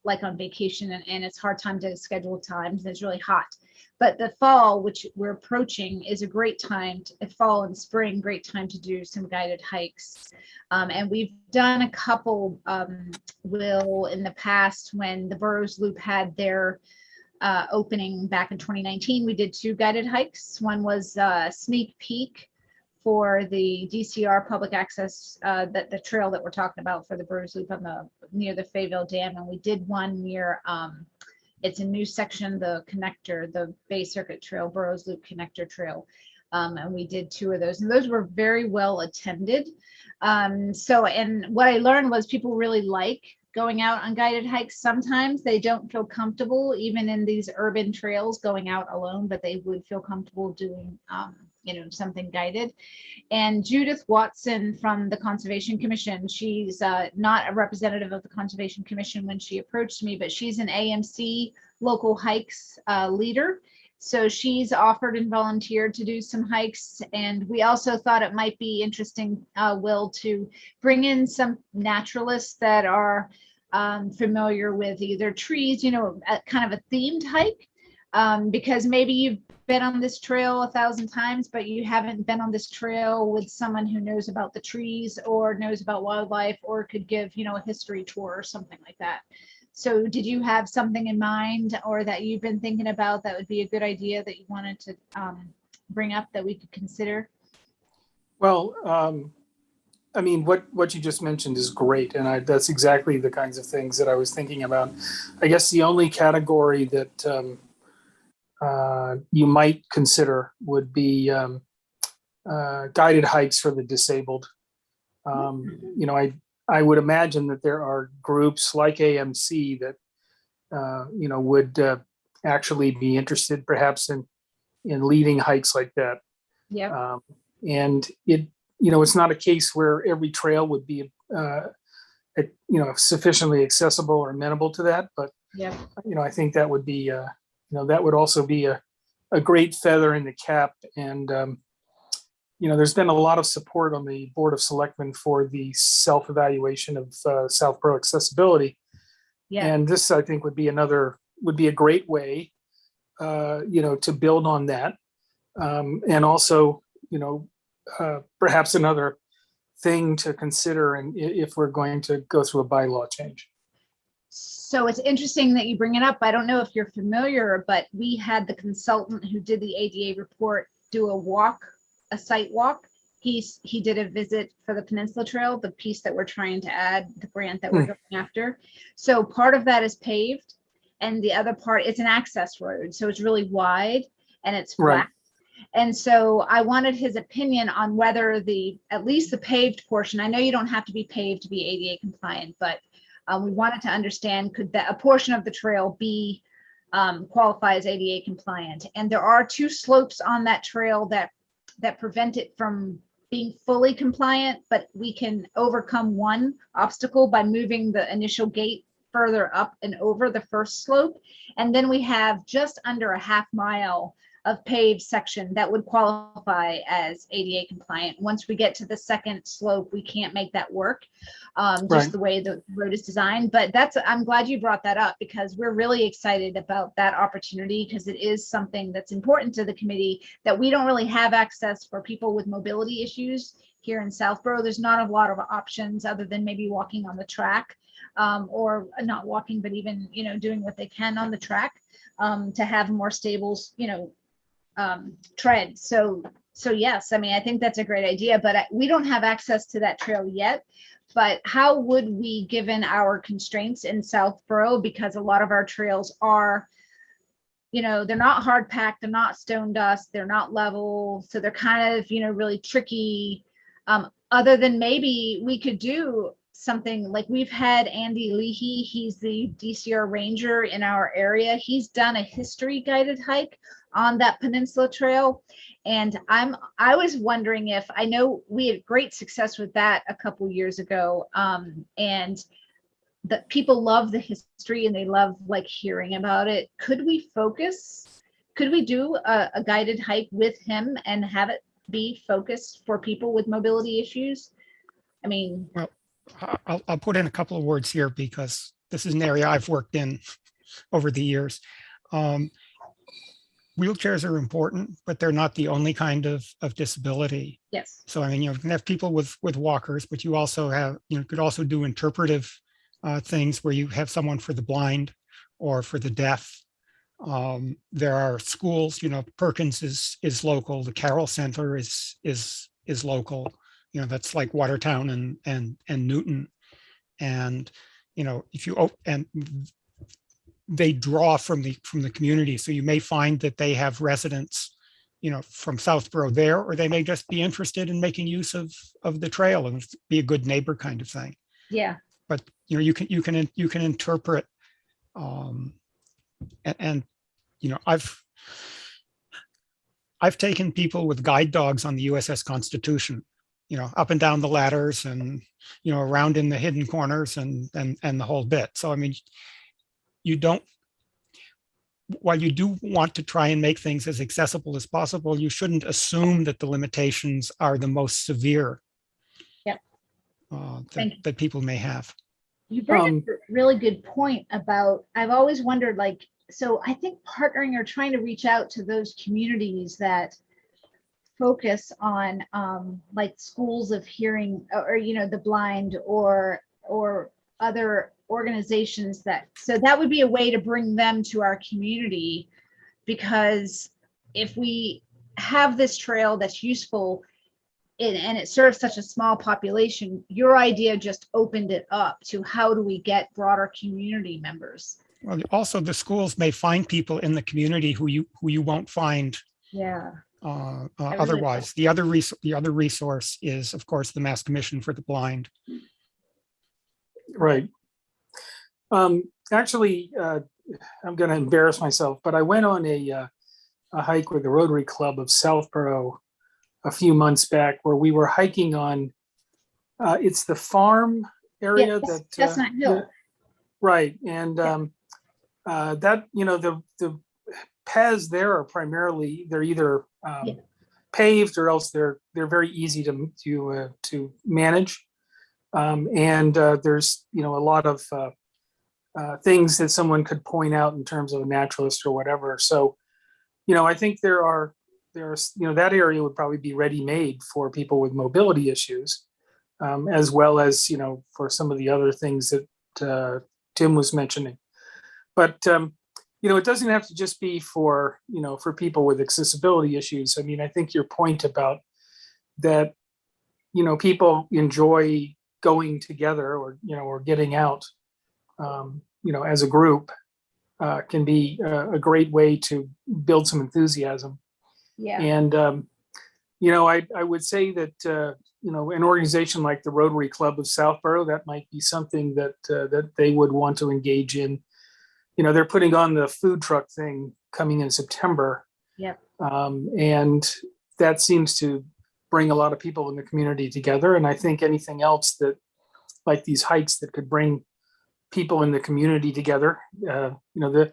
like on vacation, and it's hard time to schedule times. And it's really hot. But the fall, which we're approaching, is a great time, fall and spring, great time to do some guided hikes. And we've done a couple, Will, in the past when the Burroughs Loop had their opening back in 2019. We did 2 guided hikes. One was a sneak peek for the DCR public access, the trail that we're talking about for the Burroughs Loop on near the Fayetteville Dam. And we did one near, it's a new section, the connector, the Bay Circuit Trail, Burroughs Loop Connector Trail. And we did 2 of those, and those were very well attended. And what I learned was people really like going out on guided hikes. Sometimes they don't feel comfortable, even in these urban trails, going out alone, but they would feel comfortable doing, something guided. And Judith Watson from the Conservation Commission, she's not a representative of the Conservation Commission when she approached me, but she's an AMC local hikes leader. So she's offered and volunteered to do some hikes. And we also thought it might be interesting, Will, to bring in some naturalists that are familiar with either trees, kind of a themed hike, because maybe you've been on this trail 1,000 times, but you haven't been on this trail with someone who knows about the trees or knows about wildlife, or could give, a history tour or something like that. So did you have something in mind, or that you've been thinking about that would be a good idea that you wanted to bring up that we could consider? Well, I mean, what you just mentioned is great. And that's exactly the kinds of things that I was thinking about. I guess the only category that you might consider would be guided hikes for the disabled. I would imagine that there are groups like AMC that would actually be interested perhaps in leading hikes like that. Yeah. And it's not a case where every trail would be sufficiently accessible or amenable to that, but Yeah. I think that would be that would also be a great feather in the cap. And there's been a lot of support on the Board of Selectmen for the self-evaluation of Southborough accessibility. Yeah. And this, I think, would be a great way, to build on that. And also, perhaps another thing to consider, and if we're going to go through a bylaw change. So it's interesting that you bring it up. I don't know if you're familiar, but we had the consultant who did the ADA report do a site walk. He did a visit for the Peninsula Trail, the piece that we're trying to add, the grant that we're going after. So part of that is paved, and the other part, it's an access road. So it's really wide and it's flat. Right. And so I wanted his opinion on whether at least the paved portion, I know you don't have to be paved to be ADA compliant, but we wanted to understand, could a portion of the trail be qualify as ADA compliant? And there are 2 slopes on that trail that prevent it from being fully compliant, but we can overcome one obstacle by moving the initial gate further up and over the first slope. And then we have just under a half mile of paved section that would qualify as ADA compliant. Once we get to the second slope, we can't make that work, just the way the road is designed. But I'm glad you brought that up, because we're really excited about that opportunity, because it is something that's important to the committee, that we don't really have access for people with mobility issues here in Southborough. There's not a lot of options other than maybe walking on the track, or not walking, but even, doing what they can on the track, to have more stable, tread. So yes, I mean, I think that's a great idea, but we don't have access to that trail yet. But how would we, given our constraints in Southborough, because a lot of our trails are, they're not hard packed, they're not stone dust, they're not level, so they're kind of, really tricky. Other than maybe we could do something like, we've had Andy Leahy, he's the DCR ranger in our area. He's done a history guided hike on that Peninsula Trail. And I was wondering if, I know we had great success with that a couple years ago. And that people love the history and they love hearing about it. Could we do a guided hike with him and have it be focused for people with mobility issues? I mean, well, I'll put in a couple of words here, because this is an area I've worked in over the years. Wheelchairs are important, but they're not the only kind of disability. Yes. So, I mean, you can have people with walkers, but you also have, could also do interpretive things where you have someone for the blind or for the deaf. There are schools, Perkins is local. The Carroll Center is local. That's like Watertown and Newton. And, if you, and they draw from the community. So you may find that they have residents, from Southborough there, or they may just be interested in making use of the trail and be a good neighbor kind of thing. Yeah. But you can interpret, and I've taken people with guide dogs on the USS Constitution, up and down the ladders and around in the hidden corners and the whole bit. So I mean, while you do want to try and make things as accessible as possible, you shouldn't assume that the limitations are the most severe. Yep. That people may have. You bring up a really good point about, I've always wondered, so I think partnering or trying to reach out to those communities that focus on schools of hearing or the blind or other organizations so that would be a way to bring them to our community, because if we have this trail that's useful and it serves such a small population, your idea just opened it up to how do we get broader community members. Well, also the schools may find people in the community who you won't find. Yeah. Otherwise, the other resource is, of course, the Mass Commission for the Blind. Right. Actually, I'm going to embarrass myself, but I went on a hike with the Rotary Club of Southborough a few months back, where we were hiking on, it's the farm area that's not Hill. Right. And that, the paths there are primarily, they're either paved or else they're very easy to manage. And there's, a lot of things that someone could point out in terms of a naturalist or whatever. So, I think there's, that area would probably be ready-made for people with mobility issues, as well as, for some of the other things that Tim was mentioning. But, it doesn't have to just be for people with accessibility issues. I mean, I think your point about that, people enjoy going together or getting out, as a group, can be a great way to build some enthusiasm. Yeah. And, I would say that, an organization like the Rotary Club of Southborough, that might be something that they would want to engage in. They're putting on the food truck thing coming in September. Yep. And that seems to bring a lot of people in the community together. And I think anything else that, like these hikes that could bring people in the community together, the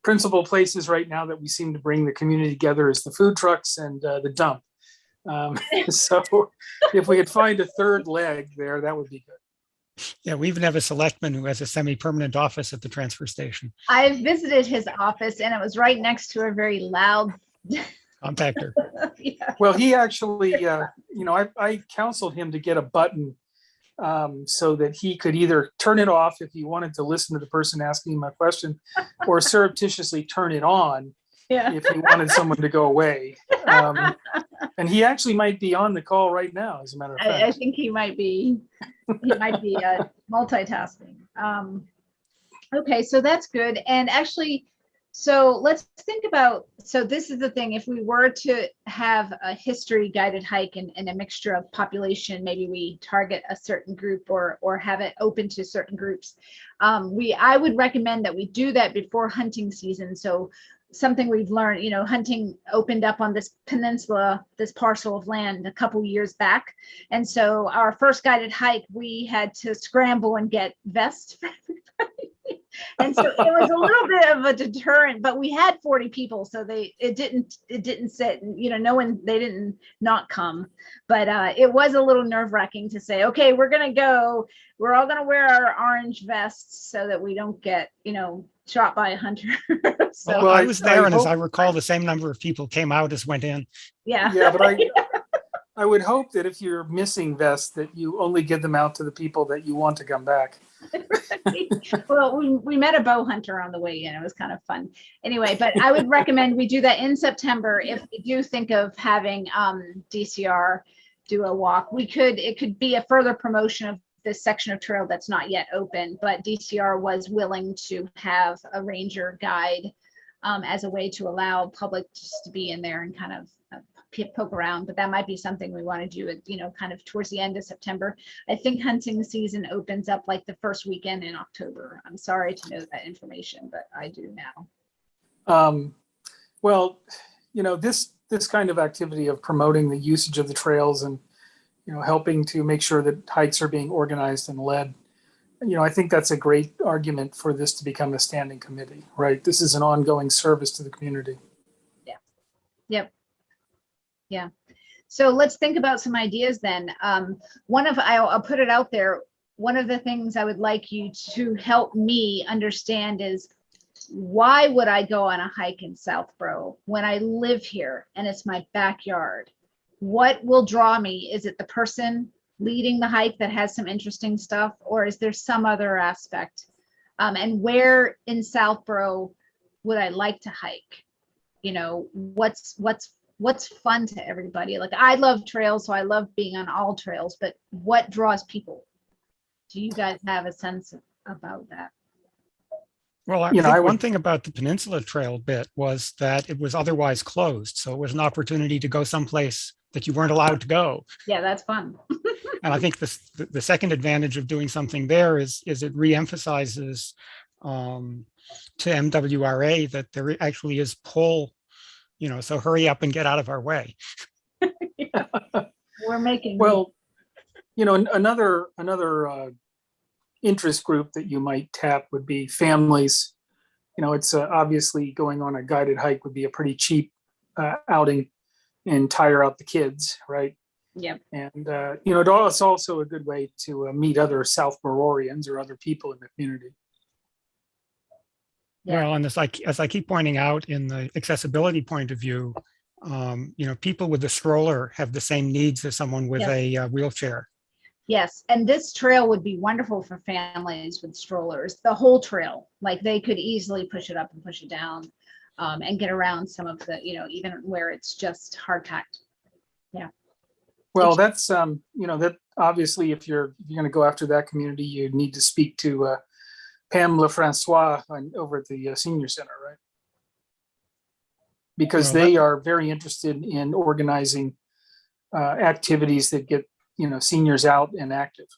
principal places right now that we seem to bring the community together is the food trucks and the dump. So if we could find a third leg there, that would be good. Yeah, we even have a selectman who has a semi-permanent office at the transfer station. I visited his office and it was right next to a very loud compactor. Yeah. Well, he actually, I counseled him to get a button so that he could either turn it off if he wanted to listen to the person asking him a question, or surreptitiously turn it on if he wanted someone to go away. And he actually might be on the call right now, as a matter of fact. I think he might be. He might be multitasking. Okay, so that's good. And actually, so let's think about, so this is the thing, if we were to have a history guided hike and a mixture of population, maybe we target a certain group or have it open to certain groups. I would recommend that we do that before hunting season. So something we've learned, hunting opened up on this peninsula, this parcel of land a couple years back. And so our first guided hike, we had to scramble and get vests for everybody. And so it was a little bit of a deterrent, but we had 40 people, so it didn't sit, no one, they didn't not come, but it was a little nerve-wracking to say, okay, we're gonna go, we're all gonna wear our orange vests so that we don't get shot by a hunter. So Well, I was there, and as I hope- recall, the same number of people came out as went in. yeah. Yeah, but I would hope that if you're missing vests, that you only give them out to the people that you want to come back. Well, we met a bow hunter on the way in. It was kind of fun. Anyway, but I would recommend we do that in September. If we do think of having DCR do a walk, it could be a further promotion of this section of trail that's not yet open, but DCR was willing to have a ranger guide as a way to allow public just to be in there and kind of poke around. But that might be something we want to do it, kind of towards the end of September. I think hunting season opens up like the first weekend in October. I'm sorry to know that information, but I do now. Well, this kind of activity of promoting the usage of the trails and helping to make sure that hikes are being organized and led, I think that's a great argument for this to become a standing committee, right? This is an ongoing service to the community. Yep. Yeah. So let's think about some ideas then. I'll put it out there. One of the things I would like you to help me understand is, why would I go on a hike in Southborough when I live here and it's my backyard? What will draw me? Is it the person leading the hike that has some interesting stuff, or is there some other aspect? And where in Southborough would I like to hike? What's fun to everybody? Like, I love trails, so I love being on all trails, but what draws people? Do you guys have a sense about that? Well, I think one thing about the Peninsula Trail bit was that it was otherwise closed. So it was an opportunity to go someplace that you weren't allowed to go. Yeah, that's fun. And I think the second advantage of doing something there is it reemphasizes to MWRA that there actually is pull, so hurry up and get out of our way. We're making Well, another interest group that you might tap would be families. It's obviously going on a guided hike would be a pretty cheap outing and tire out the kids, right? Yep. And it's also a good way to meet other Southboroughians or other people in the community. Yeah. Well, and as I keep pointing out, in the accessibility point of view, people with a stroller have the same needs as someone with a wheelchair. Yes, and this trail would be wonderful for families with strollers. The whole trail, like they could easily push it up and push it down, and get around some of the, even where it's just hard packed. Yeah. Well, that's that obviously, if you're going to go after that community, you need to speak to Pam LeFrancois over at the senior center, right? Because they are very interested in organizing activities that get seniors out and active.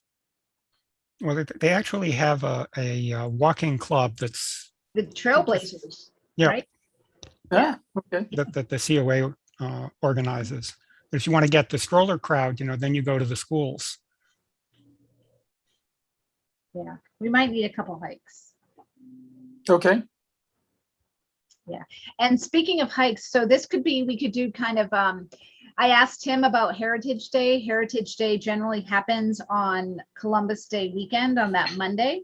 Well, they actually have a walking club that's The Trailblazers, yeah, right? Yeah. Okay. that the COA organizes. But if you want to get the stroller crowd, then you go to the schools. Yeah, we might need a couple hikes. Okay. Yeah, and speaking of hikes, so this could be, we could do kind of, I asked him about Heritage Day. Heritage Day generally happens on Columbus Day weekend, on that Monday.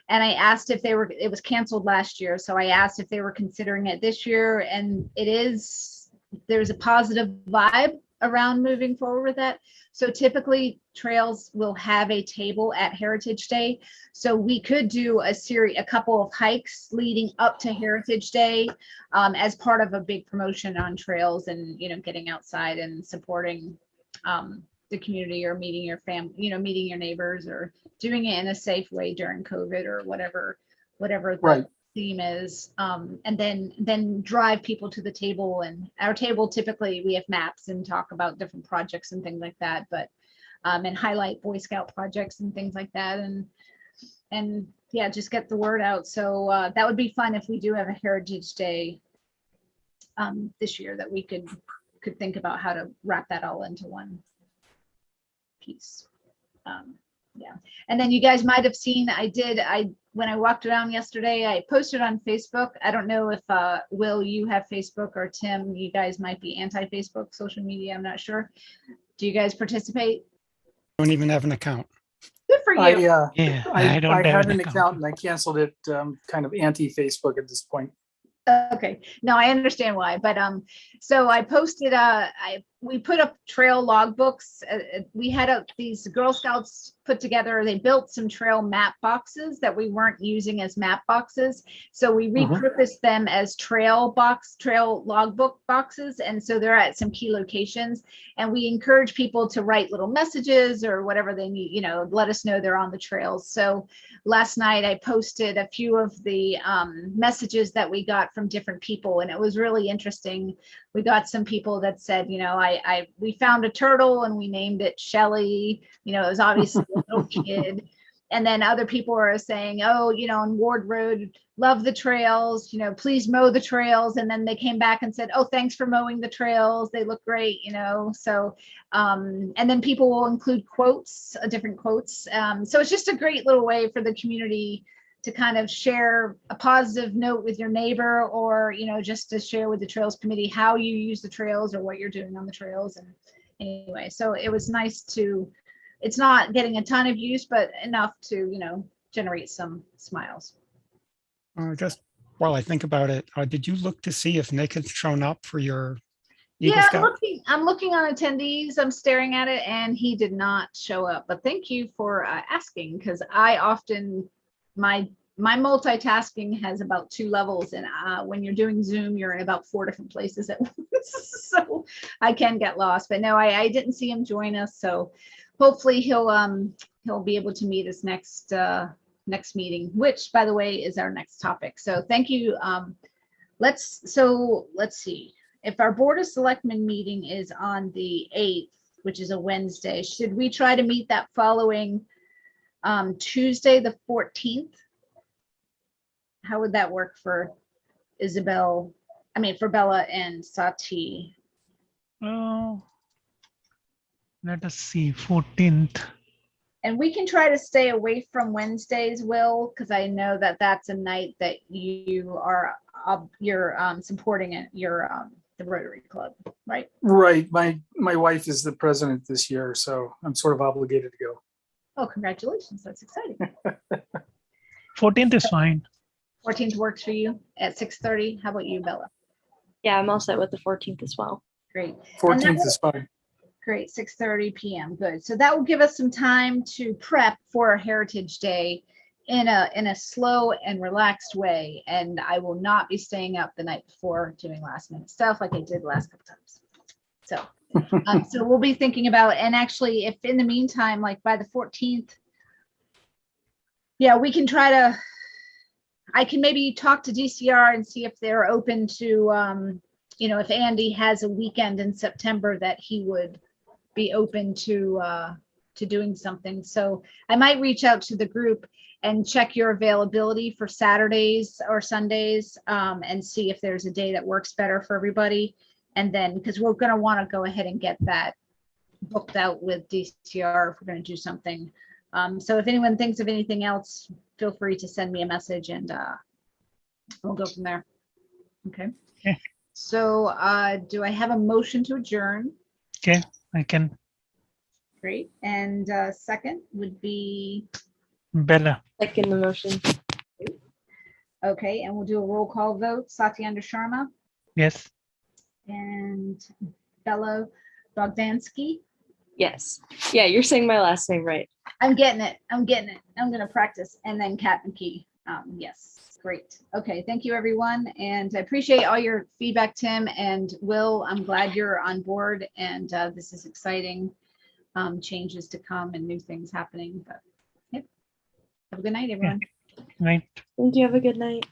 And I asked if it was canceled last year. So I asked if they were considering it this year, and there's a positive vibe around moving forward with that. So typically trails will have a table at Heritage Day. So we could do a couple of hikes leading up to Heritage Day as part of a big promotion on trails, and, getting outside and supporting the community, or meeting your family, meeting your neighbors, or doing it in a safe way during COVID, or whatever the Right. theme is, and then drive people to the table. And our table, typically we have maps and talk about different projects and things like that, but and highlight Boy Scout projects and things like that, and yeah, just get the word out. So that would be fun if we do have a Heritage Day this year, that we could think about how to wrap that all into one piece. And then you guys might have seen, when I walked around yesterday, I posted on Facebook. I don't know if, Will, you have Facebook, or Tim, you guys might be anti-Facebook social media. I'm not sure. Do you guys participate? Don't even have an account. Good for you. Yeah, I don't have had an an account. account and I canceled it, kind of anti-Facebook at this point. Okay, no, I understand why, but so I posted we put up trail logbooks. We had these Girl Scouts put together, they built some trail map boxes that we weren't using as map boxes, so we repurposed them as trail logbook boxes, and so they're at some key locations, and we encourage people to write little messages or whatever they need, you know, let us know they're on the trails. So last night I posted a few of the messages that we got from different people, and it was really interesting. We got some people that said, you know, we found a turtle and we named it Shelly. You know, it was obviously a little kid. And then other people are saying, oh, you know, on Ward Road, love the trails, you know, please mow the trails. And then they came back and said, oh, thanks for mowing the trails. They look great, you know. So, and then people will include quotes, different quotes. So it's just a great little way for the community to kind of share a positive note with your neighbor, or, you know, just to share with the Trails Committee how you use the trails or what you're doing on the trails. And anyway, so it was nice to, it's not getting a ton of use, but enough to, you know, generate some smiles. Just while I think about it, did you look to see if Nick had shown up for your Eagle Yeah, Scout? I'm looking on attendees. I'm staring at it, and he did not show up. But thank you for asking, because I often, my multitasking has about 2 levels, and when you're doing Zoom, you're in about 4 different places at once, so I can get lost. But no, I didn't see him join us, so hopefully he'll be able to meet us next meeting, which, by the way, is our next topic. So thank you. Let's see. If our Board of Selectmen meeting is on the 8th, which is a Wednesday, should we try to meet that following Tuesday, the 14th? How would that work for Isabel? I mean, for Bella and Sati? Oh, let us see, 14th. And we can try to stay away from Wednesdays, Will, because I know that that's a night that you are you're supporting it, the Rotary Club, right? Right. My wife is the president this year, so I'm sort of obligated to go. Oh, congratulations. That's exciting. 14th is fine. 14th works for you at 6:30. How about you, Bella? Yeah, I'm all set with the 14th as well. Great. 14th is fine. Great, 6:30 p.m. Good. So that will give us some time to prep for Heritage Day in a slow and relaxed way. And I will not be staying up the night before doing last minute stuff like I did last couple times. So, so we'll be thinking about, and actually, if in the meantime, like by the 14th, yeah, we can try to, I can maybe talk to DCR and see if they're open to, you know, if Andy has a weekend in September that he would be open to doing something. So I might reach out to the group and check your availability for Saturdays or Sundays, and see if there's a day that works better for everybody. And then, because we're going to want to go ahead and get that booked out with DCR if we're going to do something. So if anyone thinks of anything else, feel free to send me a message, and we'll go from there. Okay. Okay. So do I have a motion to adjourn? Okay, I can. Great. And second would be, Bella. Second the motion. okay, and we'll do a roll call vote. Satyendra Sharma Yes. and Bella Bogdansky. Yes. Yeah, you're saying my last name right. I'm getting it. I'm going to practice. And then Kat McKee. Yes, great. Okay, thank you, everyone. And I appreciate all your feedback, Tim and Will. I'm glad you're on board, and this is exciting. Changes to come and new things happening. But yep. Have a good night, everyone. Right. Thank you. Have a good night.